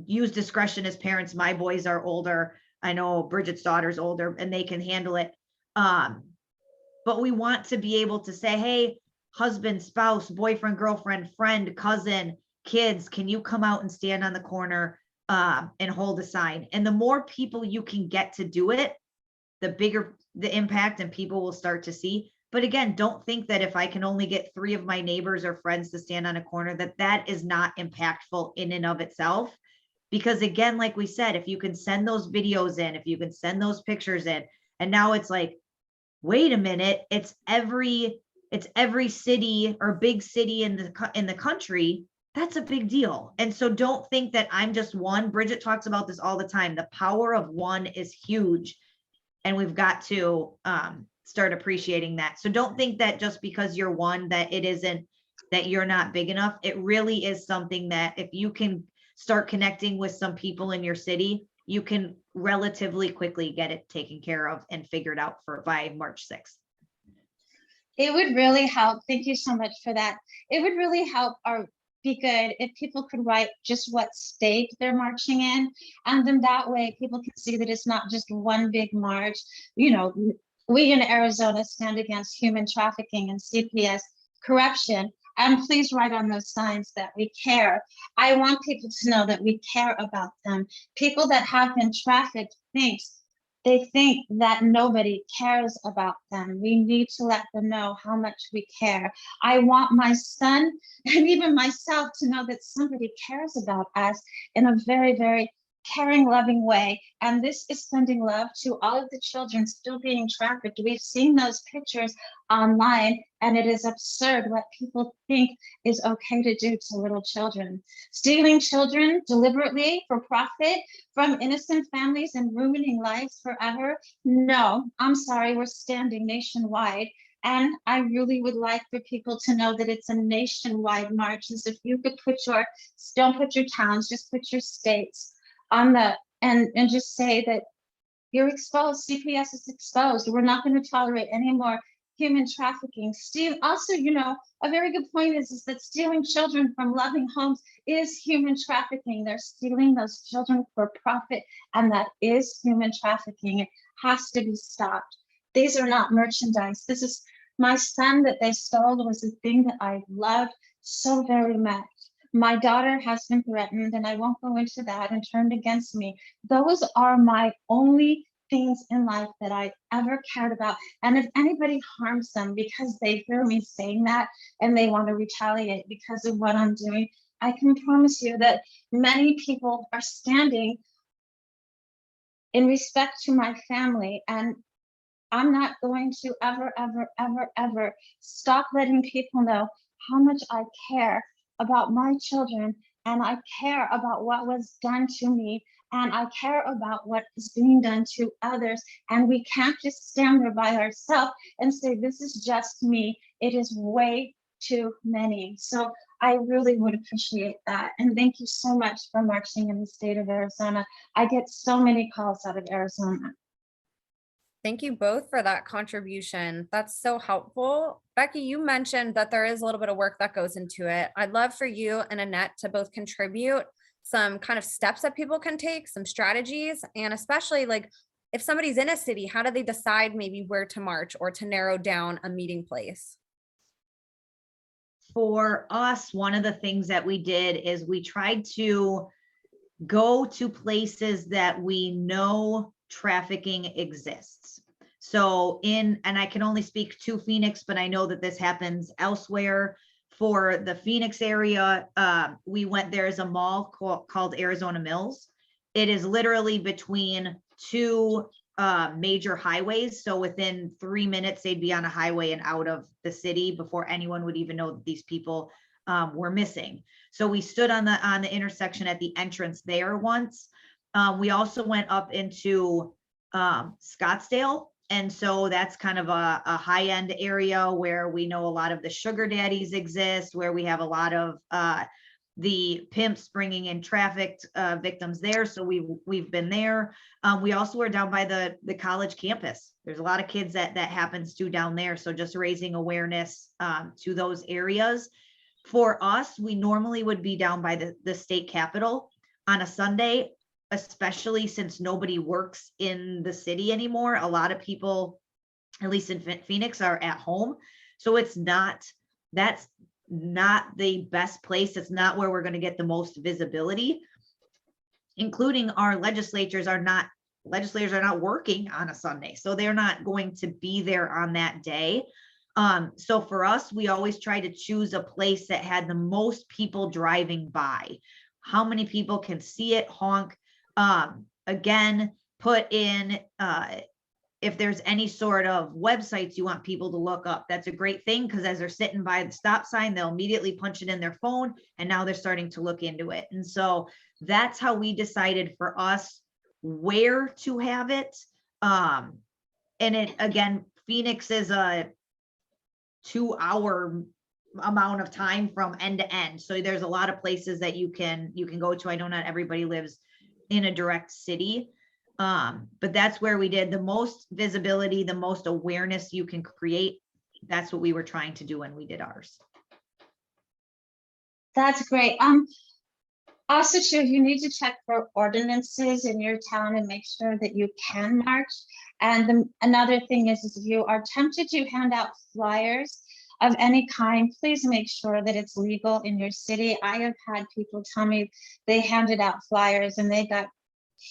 use discretion as parents. My boys are older. I know Bridget's daughter's older and they can handle it. But we want to be able to say, hey, husband, spouse, boyfriend, girlfriend, friend, cousin, kids, can you come out and stand on the corner and hold a sign? And the more people you can get to do it, the bigger the impact and people will start to see. But again, don't think that if I can only get 3 of my neighbors or friends to stand on a corner, that is not impactful in and of itself. Because again, like we said, if you can send those videos in, if you can send those pictures in, and now it's like, wait a minute, it's every city or big city in the country, that's a big deal. And so don't think that I'm just one. Bridget talks about this all the time. The power of one is huge. And we've got to start appreciating that. So don't think that just because you're one, that it isn't, that you're not big enough. It really is something that if you can start connecting with some people in your city, you can relatively quickly get it taken care of and figured out by March 6th. It would really help. Thank you so much for that. It would really help or be good if people could write just what state they're marching in. And then that way people can see that it's not just one big march. You know, we in Arizona stand against human trafficking and CPS corruption. And please write on those signs that we care. I want people to know that we care about them. People that have been trafficked think that nobody cares about them. We need to let them know how much we care. I want my son and even myself to know that somebody cares about us in a very, very caring, loving way. And this is sending love to all of the children still being trafficked. We've seen those pictures online, and it is absurd what people think is okay to do to little children. Stealing children deliberately for profit from innocent families and ruining lives forever. No, I'm sorry, we're standing nationwide. And I really would like for people to know that it's a nationwide march. As if you could don't put your towns, just put your states on the, and just say that you're exposed, CPS is exposed. We're not going to tolerate any more human trafficking. Also, you know, a very good point is that stealing children from loving homes is human trafficking. They're stealing those children for profit, and that is human trafficking. It has to be stopped. These are not merchandise. This is my son that they stole was a thing that I loved so very much. My daughter has been threatened, and I won't go into that, and turned against me. Those are my only things in life that I ever cared about. And if anybody harms them because they hear me saying that and they want to retaliate because of what I'm doing, I can promise you that many people are standing in respect to my family. And I'm not going to ever, ever, ever, ever stop letting people know how much I care about my children, and I care about what was done to me, and I care about what is being done to others. And we can't just stand there by ourselves and say, this is just me. It is way too many. So I really would appreciate that. And thank you so much for marching in the state of Arizona. I get so many calls out of Arizona. Thank you both for that contribution. That's so helpful. Becky, you mentioned that there is a little bit of work that goes into it. I'd love for you and Annette to both contribute some kind of steps that people can take, some strategies, and especially like if somebody's in a city, how do they decide maybe where to march or to narrow down a meeting place? For us, one of the things that we did is we tried to go to places that we know trafficking exists. So and I can only speak to Phoenix, but I know that this happens elsewhere. For the Phoenix area, we went, there's a mall called Arizona Mills. It is literally between 2 major highways. So within 3 minutes, they'd be on a highway and out of the city before anyone would even know that these people were missing. So we stood on the intersection at the entrance there once. We also went up into Scottsdale And so that's kind of a high-end area where we know a lot of the sugar daddies exist, where we have a lot of the pimps bringing in trafficked victims there. So we've been there. We also are down by the college campus. There's a lot of kids that happens to down there. So just raising awareness to those areas. For us, we normally would be down by the state capitol on a Sunday, especially since nobody works in the city anymore. A lot of people, at least in Phoenix, are at home. So that's not the best place. It's not where we're going to get the most visibility, including our legislators are not working on a Sunday. So they're not going to be there on that day. So for us, we always try to choose a place that had the most people driving by. How many people can see it, honk? Again, put in, if there's any sort of websites you want people to look up, that's a great thing, because as they're sitting by the stop sign, they'll immediately punch it in their phone, and now they're starting to look into it. And so that's how we decided for us where to have it. And it, again, Phoenix is a 2-hour amount of time from end to end. So there's a lot of places that you can go to. I know not everybody lives in a direct city. But that's where we did the most visibility, the most awareness you can create. That's what we were trying to do when we did ours. That's great. Also too, you need to check for ordinances in your town and make sure that you can march. And another thing is if you are tempted to hand out flyers of any kind, please make sure that it's legal in your city. I have had people tell me they handed out flyers and they got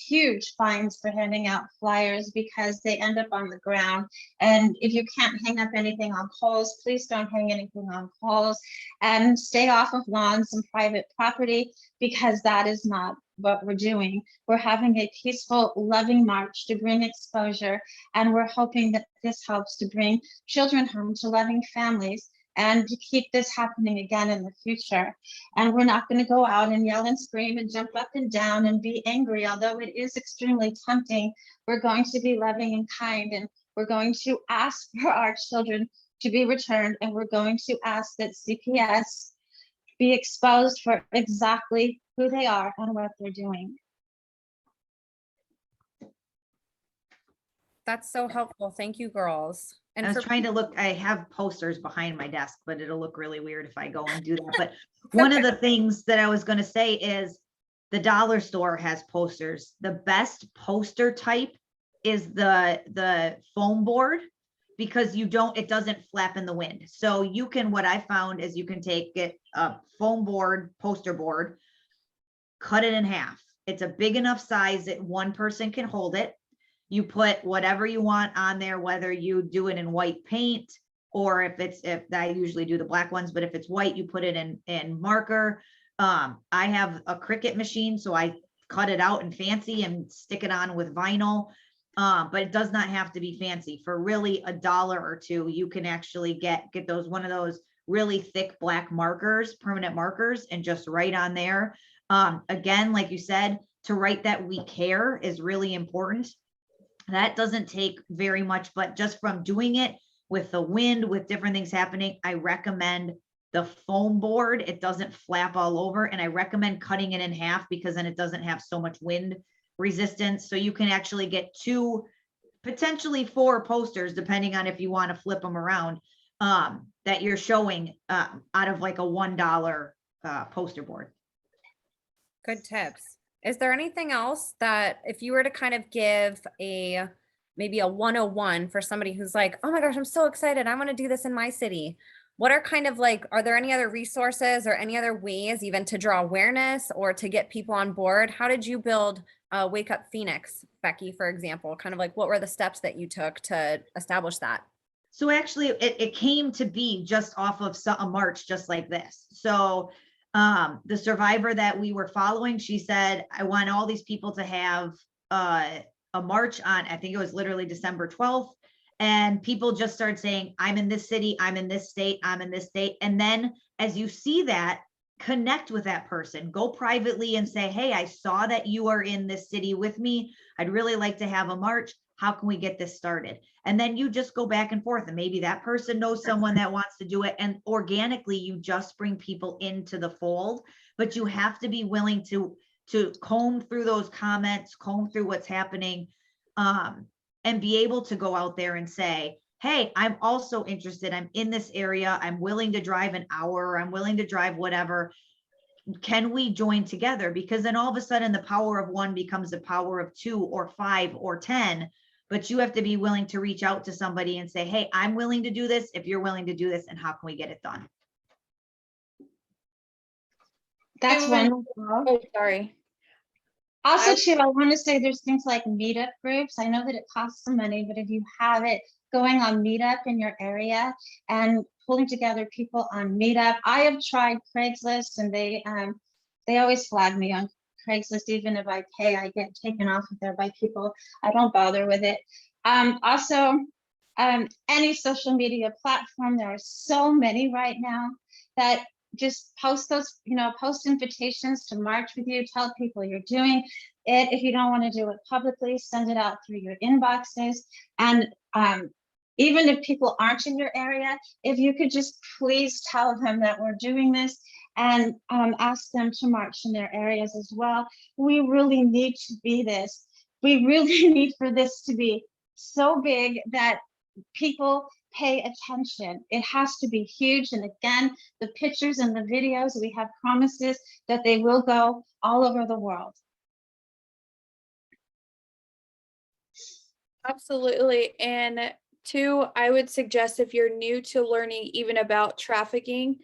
huge fines for handing out flyers because they end up on the ground. And if you can't hang up anything on poles, please don't hang anything on poles, and stay off of lawns and private property, because that is not what we're doing. We're having a peaceful, loving march to bring exposure, and we're hoping that this helps to bring children home to loving families and to keep this happening again in the future. And we're not going to go out and yell and scream and jump up and down and be angry, although it is extremely tempting. We're going to be loving and kind, and we're going to ask for our children to be returned, and we're going to ask that CPS be exposed for exactly who they are and what they're doing. That's so helpful. Thank you, girls. And I was for trying to look, I have posters behind my desk, but it'll look really weird if I go and do that. But one of the things that I was going to say is the dollar store has posters. The best poster type is the foam board, because it doesn't flap in the wind. So you can, what I found is you can take a foam board, poster board, cut it in half. It's a big enough size that one person can hold it. You put whatever you want on there, whether you do it in white paint, or if I usually do the black ones, but if it's white, you put it in marker. I have a Cricut machine, so I cut it out in fancy and stick it on with vinyl. But it does not have to be fancy. For really $1 or $2, you can actually get one of those really thick black markers, permanent markers, and just write on there. Again, like you said, to write that we care is really important. That doesn't take very much, but just from doing it with the wind, with different things happening, I recommend the foam board. It doesn't flap all over, and I recommend cutting it in half, because then it doesn't have so much wind resistance. So you can actually get 2, potentially 4 posters, depending on if you want to flip them around, that you're showing out of like a $1 poster board. good tips. Is there anything else that, if you were to kind of give maybe a 101 for somebody who's like, oh my gosh, I'm so excited, I want to do this in my city. What are kind of like, are there any other resources or any other ways even to draw awareness or to get people on board? How did you build Wake Up Phoenix, Becky, for example? Kind of like, what were the steps that you took to establish that? So actually it came to be just off of a march just like this. So the survivor that we were following, she said, I want all these people to have a march on, I think it was literally December 12th. And people just started saying, I'm in this city, I'm in this state, I'm in this state. And then as you see that, connect with that person, go privately and say, hey, I saw that you are in this city with me. I'd really like to have a march. How can we get this started? And then you just go back and forth, and maybe that person knows someone that wants to do it, and organically you just bring people into the fold. But you have to be willing to comb through those comments, comb through what's happening, and be able to go out there and say, hey, I'm also interested. I'm in this area. I'm willing to drive an hour, or I'm willing to drive whatever. Can we join together? Because then all of a sudden the power of one becomes the power of 2 or 5 or 10. But you have to be willing to reach out to somebody and say, hey, I'm willing to do this if you're willing to do this, and how can we get it done? That's wonderful. Oh, sorry. Also, too, I want to say there's things like meetup groups. I know that it costs some money, but if you have it going on Meetup in your area and pulling together people on Meetup. I have tried Craigslist, and they always flag me on Craigslist. Even if I pay, I get taken off of there by people. I don't bother with it. Also, any social media platform, there are so many right now that just post those, post invitations to march with you, tell people you're doing it. If you don't want to do it publicly, send it out through your inboxes. And even if people aren't in your area, if you could just please tell them that we're doing this, and ask them to march in their areas as well. We really need to be this. We really need for this to be so big that people pay attention. It has to be huge. And again, the pictures and the videos, we have promises that they will go all over the world. Absolutely. And two, I would suggest if you're new to learning even about trafficking,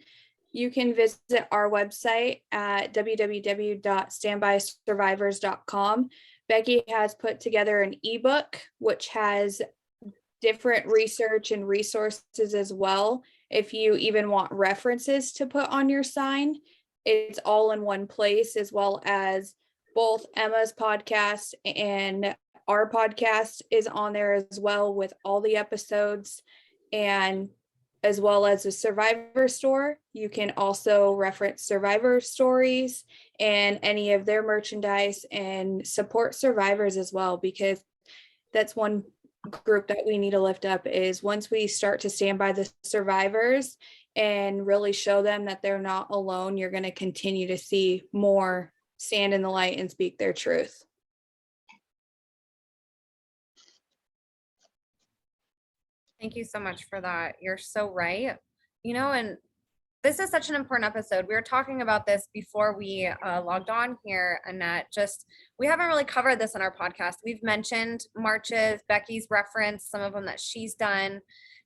you can visit our website at www.standbysurvivors.com. Becky has put together an ebook which has different research and resources as well. If you even want references to put on your sign, it's all in one place, as well as both Emma's podcast and our podcast is on there as well, with all the episodes, and as well as a survivor store. You can also reference survivor stories and any of their merchandise and support survivors as well, because that's one group that we need to lift up. Is once we start to stand by the survivors and really show them that they're not alone, you're going to continue to see more stand in the light and speak their truth. Thank you so much for that. You're so right. And this is such an important episode. We were talking about this before we logged on here, Annette. We haven't really covered this in our podcast. We've mentioned marches, Becky's referenced some of them that she's done.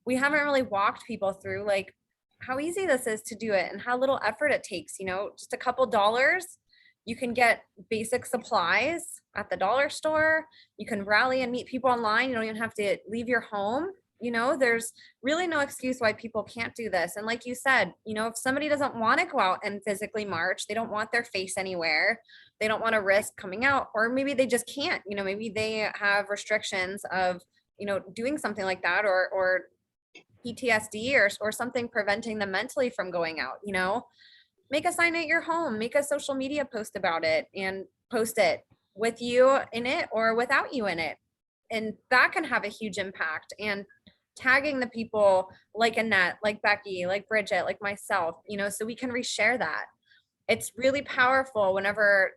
We haven't really walked people through like how easy this is to do it and how little effort it takes. Just a couple dollars. You can get basic supplies at the dollar store. You can rally and meet people online. You don't even have to leave your home. There's really no excuse why people can't do this. And like you said, if somebody doesn't want to go out and physically march, they don't want their face anywhere, they don't want to risk coming out, or maybe they just can't, maybe they have restrictions of, doing something like that, or PTSD or something preventing them mentally from going out, make a sign at your home, make a social media post about it and post it with you in it or without you in it. And that can have a huge impact. And tagging the people like Annette, like Becky, like Bridget, like myself, so we can reshare that. It's really powerful whenever,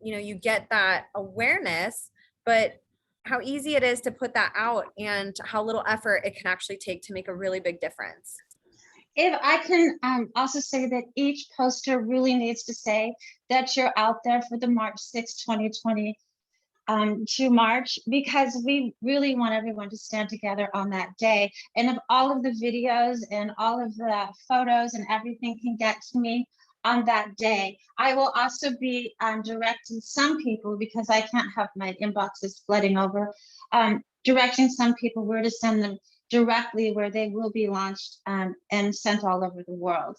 you get that awareness, but how easy it is to put that out and how little effort it can actually take to make a really big difference. If I can also say that each poster really needs to say that you're out there for the March 6, 2020 to March, because we really want everyone to stand together on that day. And if all of the videos and all of the photos and everything can get to me on that day, I will also be directing some people, because I can't have my inboxes flooding over, directing some people where to send them directly, where they will be launched and sent all over the world.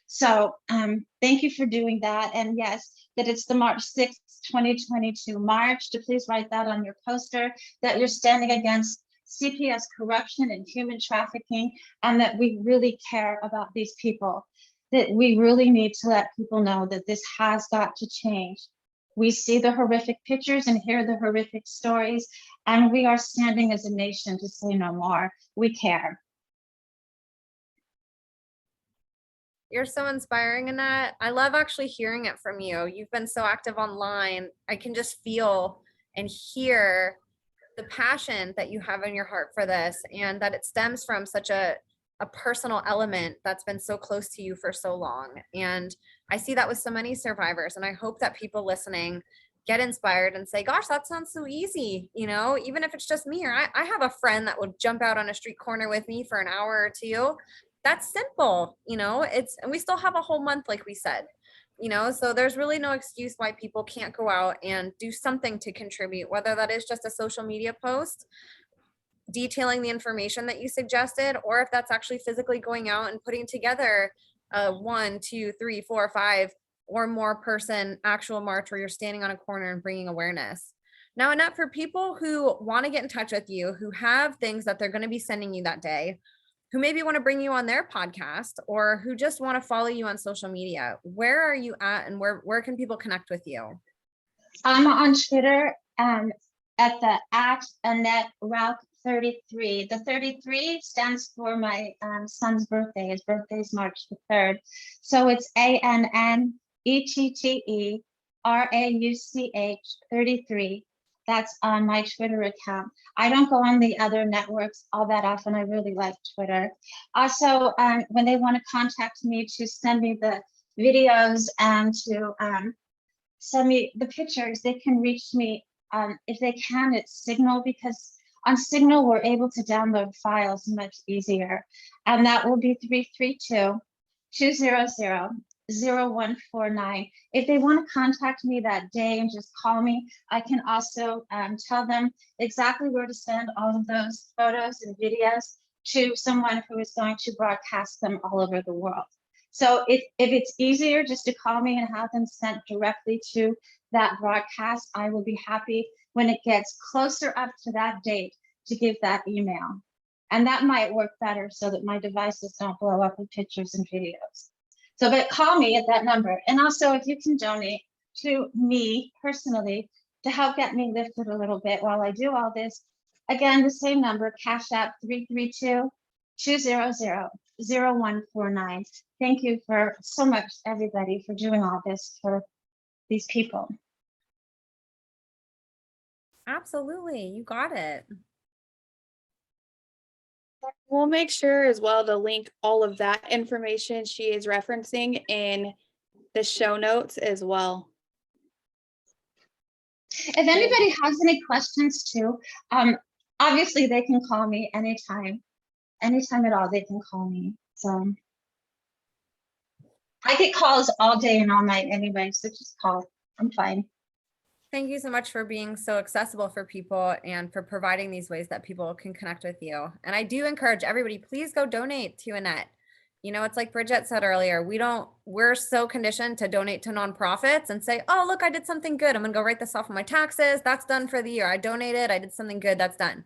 So thank you for doing that. And yes, that it's the March 6th, 2022 March. To please write that on your poster, that you're standing against CPS corruption and human trafficking, and that we really care about these people, that we really need to let people know that this has got to change. We see the horrific pictures and hear the horrific stories, and we are standing as a nation to say no more. We care. You're so inspiring, Annette. I love actually hearing it from you. You've been so active online. I can just feel and hear the passion that you have in your heart for this, and that it stems from such a personal element that's been so close to you for so long. And I see that with so many survivors. And I hope that people listening get inspired and say, gosh, that sounds so easy. You know, even if it's just me, or I have a friend that would jump out on a street corner with me for an hour or two. That's simple, you know, and we still have a whole month, like we said, you know, so there's really no excuse why people can't go out and do something to contribute, whether that is just a social media post detailing the information that you suggested, or if that's actually physically going out and putting together a 1, 2, 3, 4, 5 or more person actual march where you're standing on a corner and bringing awareness. Now, Annette, for people who want to get in touch with you, who have things that they're going to be sending you that day, who maybe want to bring you on their podcast, or who just want to follow you on social media, where are you at, and where can people connect with you? I'm on Twitter at Annette Rauch 33. The 33 stands for my son's birthday. His birthday is March the 3rd. So it's ANNETTERAUCH 33. That's on my Twitter account. I don't go on the other networks all that often. I really like Twitter. Also, when they want to contact me to send me the videos and to send me the pictures, they can reach me, if they can, it's Signal, because on Signal, we're able to download files much easier. And that will be 332-200-0149. If they want to contact me that day and just call me, I can also tell them exactly where to send all of those photos and videos to someone who is going to broadcast them all over the world. So if it's easier just to call me and have them sent directly to that broadcast, I will be happy when it gets closer up to that date to give that email. And that might work better so that my devices don't blow up with pictures and videos. So, but call me at that number. And also, if you can donate to me personally to help get me lifted a little bit while I do all this, again, the same number, Cash App 332-200-0149. Thank you for so much, everybody, for doing all this for these people. Absolutely. You got it. We'll make sure as well to link all of that information she is referencing in the show notes as well. If anybody has any questions too, obviously they can call me anytime at all, they can call me. So I get calls all day and all night anyway, so just call, I'm fine. Thank you so much for being so accessible for people and for providing these ways that people can connect with you. And I do encourage everybody, please go donate to Annette. You know, it's like Bridget said earlier, we're so conditioned to donate to nonprofits and say, oh, look, I did something good. I'm gonna go write this off on my taxes. That's done for the year. I donated, I did something good, that's done.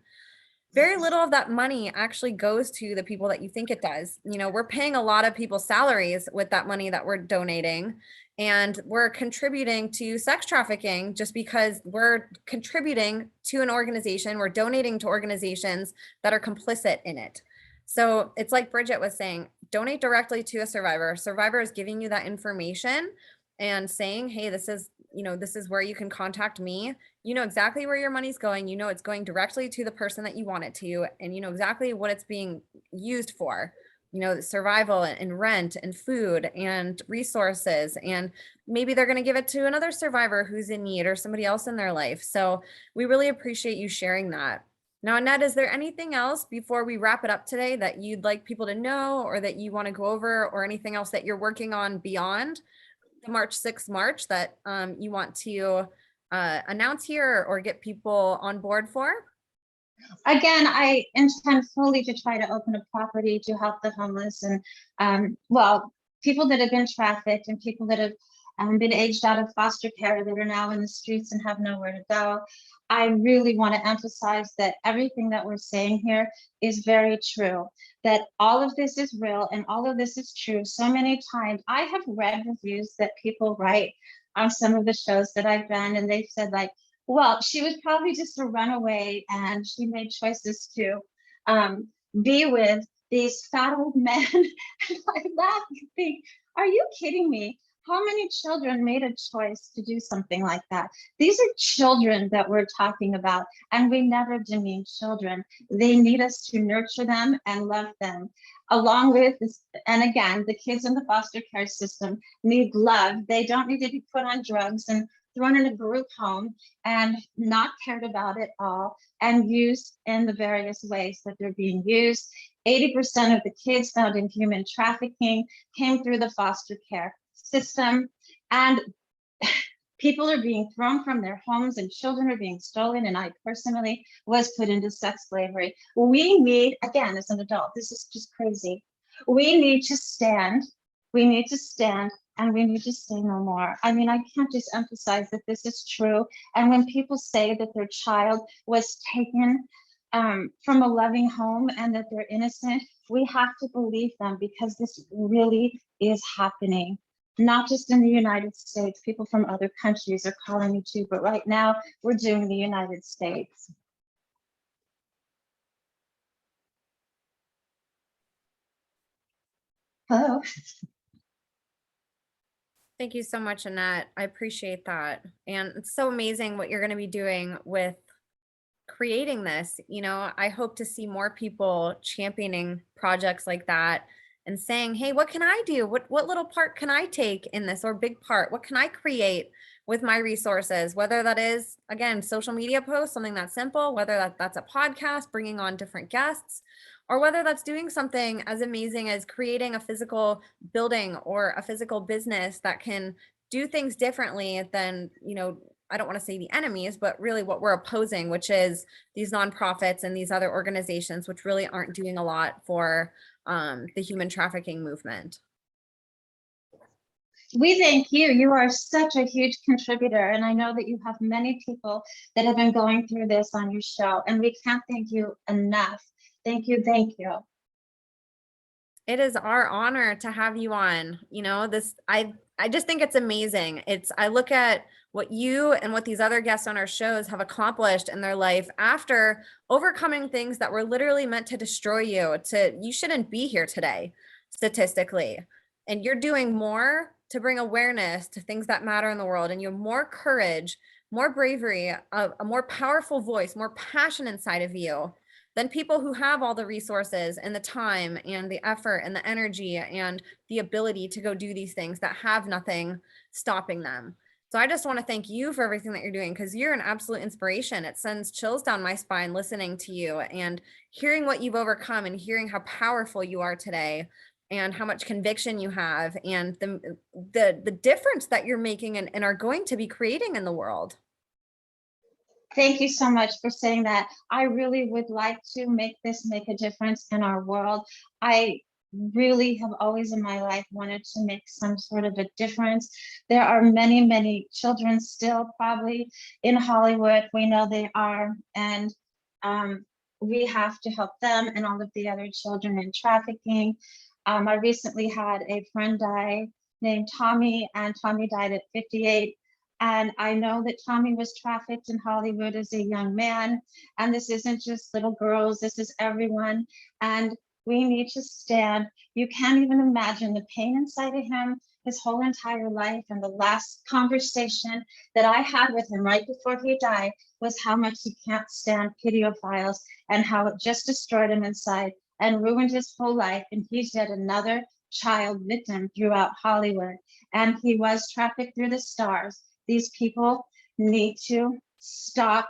Very little of that money actually goes to the people that you think it does. You know, we're paying a lot of people's salaries with that money that we're donating, and we're contributing to sex trafficking just because we're contributing to an organization, we're donating to organizations that are complicit in it. So it's like Bridget was saying, donate directly to a survivor. Survivor is giving you that information and saying, hey, this is where you can contact me. You know exactly where your money's going. You know it's going directly to the person that you want it to, and you know exactly what it's being used for. You know, survival and rent and food and resources, and maybe they're going to give it to another survivor who's in need or somebody else in their life. So we really appreciate you sharing that. Now, Annette, is there anything else before we wrap it up today that you'd like people to know, or that you want to go over, or anything else that you're working on beyond the March 6th march that you want to announce here or get people on board for? Again, I intend fully to try to open a property to help the homeless and, well, people that have been trafficked and people that have been aged out of foster care that are now in the streets and have nowhere to go. I really want to emphasize that everything that we're saying here is very true, that all of this is real and all of this is true. So many times I have read reviews that people write on some of the shows that I've done, and they've said like, well, she was probably just a runaway and she made choices to be with these fat old men. And I laugh and think, are you kidding me? How many children made a choice to do something like that? These are children that we're talking about, and we never demean children. They need us to nurture them and love them. Along with this, and again, the kids in the foster care system need love. They don't need to be put on drugs and thrown in a group home and not cared about at all and used in the various ways that they're being used. 80% of the kids found in human trafficking came through the foster care system, and people are being thrown from their homes and children are being stolen. And I personally was put into sex slavery. We need, again, as an adult, this is just crazy. We need to stand. We need to stand, and we need to say no more. I mean, I can't just emphasize that this is true. And when people say that their child was taken from a loving home and that they're innocent, we have to believe them, because this really is happening. Not just in the United States, people from other countries are calling me too, but right now we're doing the United States. Hello. Thank you so much, Annette. I appreciate that. And it's so amazing what you're going to be doing with creating this. You know, I hope to see more people championing projects like that and saying, hey, what can I do? What little part can I take in this, or big part? What can I create with my resources? Whether that is, again, social media posts, something that's simple, whether that's a podcast, bringing on different guests, or whether that's doing something as amazing as creating a physical building or a physical business that can do things differently than, you know, I don't want to say the enemies, but really what we're opposing, which is these nonprofits and these other organizations, which really aren't doing a lot for the human trafficking movement. We thank you. You are such a huge contributor. And I know that you have many people that have been going through this on your show, and we can't thank you enough. Thank you. Thank you. It is our honor to have you on. You know, this, I just think it's amazing. I look at what you and what these other guests on our shows have accomplished in their life after overcoming things that were literally meant to destroy you. You shouldn't be here today, statistically. And you're doing more to bring awareness to things that matter in the world. And you have more courage, more bravery, a more powerful voice, more passion inside of you than people who have all the resources and the time and the effort and the energy and the ability to go do these things that have nothing stopping them. So I just want to thank you for everything that you're doing, because you're an absolute inspiration. It sends chills down my spine listening to you and hearing what you've overcome and hearing how powerful you are today and how much conviction you have and the difference that you're making and are going to be creating in the world. Thank you so much for saying that. I really would like to make a difference in our world. I really have always in my life wanted to make some sort of a difference. There are many, many children still probably in Hollywood. We know they are, and we have to help them and all of the other children in trafficking. I recently had a friend die named Tommy, and Tommy died at 58. And I know that Tommy was trafficked in Hollywood as a young man. And this isn't just little girls, this is everyone. And we need to stand. You can't even imagine the pain inside of him, his whole entire life. And the last conversation that I had with him right before he died was how much he can't stand pedophiles and how it just destroyed him inside and ruined his whole life. And he's yet another child victim throughout Hollywood. And he was trafficked through the stars. These people need to stop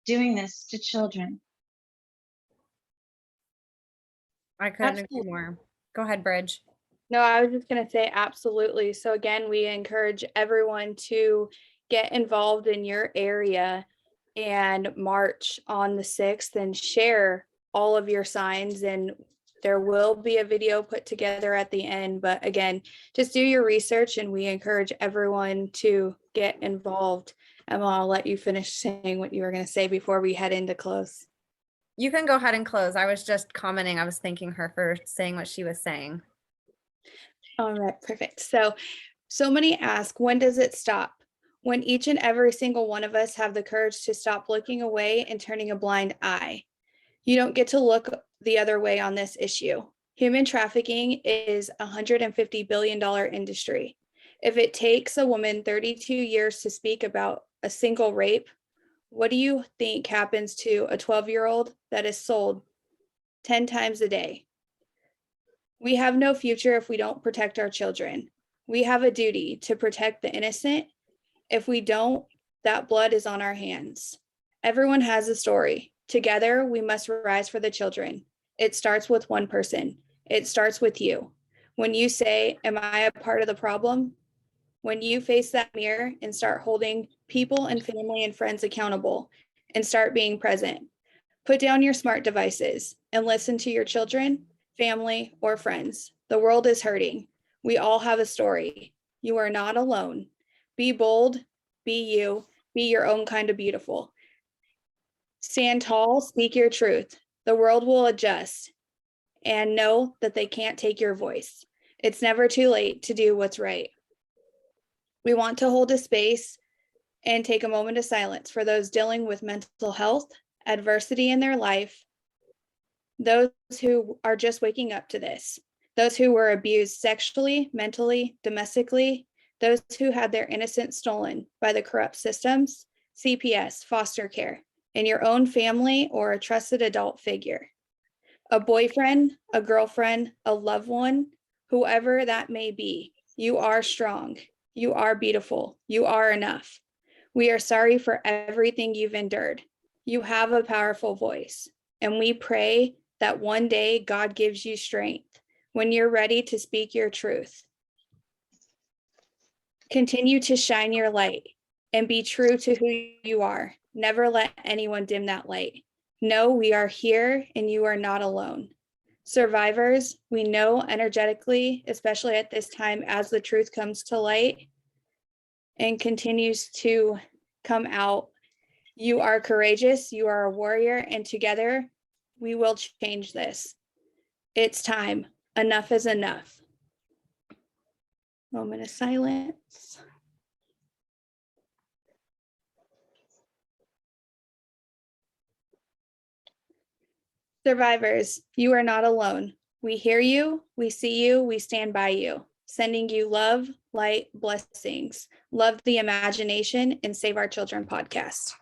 doing this to children. I couldn't agree more. Go ahead, Bridge. No, I was just going to say absolutely. So again, we encourage everyone to get involved in your area and march on the 6th and share all of your signs and There will be a video put together at the end, but again, just do your research, and we encourage everyone to get involved. Emma, I'll let you finish saying what you were going to say before we head into close. You can go ahead and close. I was just commenting. I was thanking her for saying what she was saying. All right, perfect. So many ask, when does it stop? When each and every single one of us have the courage to stop looking away and turning a blind eye. You don't get to look the other way on this issue. Human trafficking is a $150 billion industry. If it takes a woman 32 years to speak about a single rape, what do you think happens to a 12-year-old that is sold 10 times a day? We have no future if we don't protect our children. We have a duty to protect the innocent. If we don't, that blood is on our hands. Everyone has a story. Together, we must rise for the children. It starts with one person. It starts with you. When you say, am I a part of the problem? When you face that mirror and start holding people and family and friends accountable and start being present, put down your smart devices and listen to your children, family, or friends. The world is hurting. We all have a story. You are not alone. Be bold, be you, be your own kind of beautiful. Stand tall, speak your truth. The world will adjust, and know that they can't take your voice. It's never too late to do what's right. We want to hold a space and take a moment of silence for those dealing with mental health, adversity in their life, those who are just waking up to this, those who were abused sexually, mentally, domestically, those who had their innocence stolen by the corrupt systems, CPS, foster care, in your own family or a trusted adult figure. A boyfriend, a girlfriend, a loved one, whoever that may be, you are strong. You are beautiful. You are enough. We are sorry for everything you've endured. You have a powerful voice, and we pray that one day God gives you strength when you're ready to speak your truth. Continue to shine your light and be true to who you are. Never let anyone dim that light. Know we are here and you are not alone. Survivors, we know energetically, especially at this time as the truth comes to light and continues to come out, you are courageous, you are a warrior, and together we will change this. It's time. Enough is enough. Moment of silence. Survivors, you are not alone. We hear you, we see you, we stand by you, sending you love, light, blessings. Love the Imagination and Save Our Children podcast.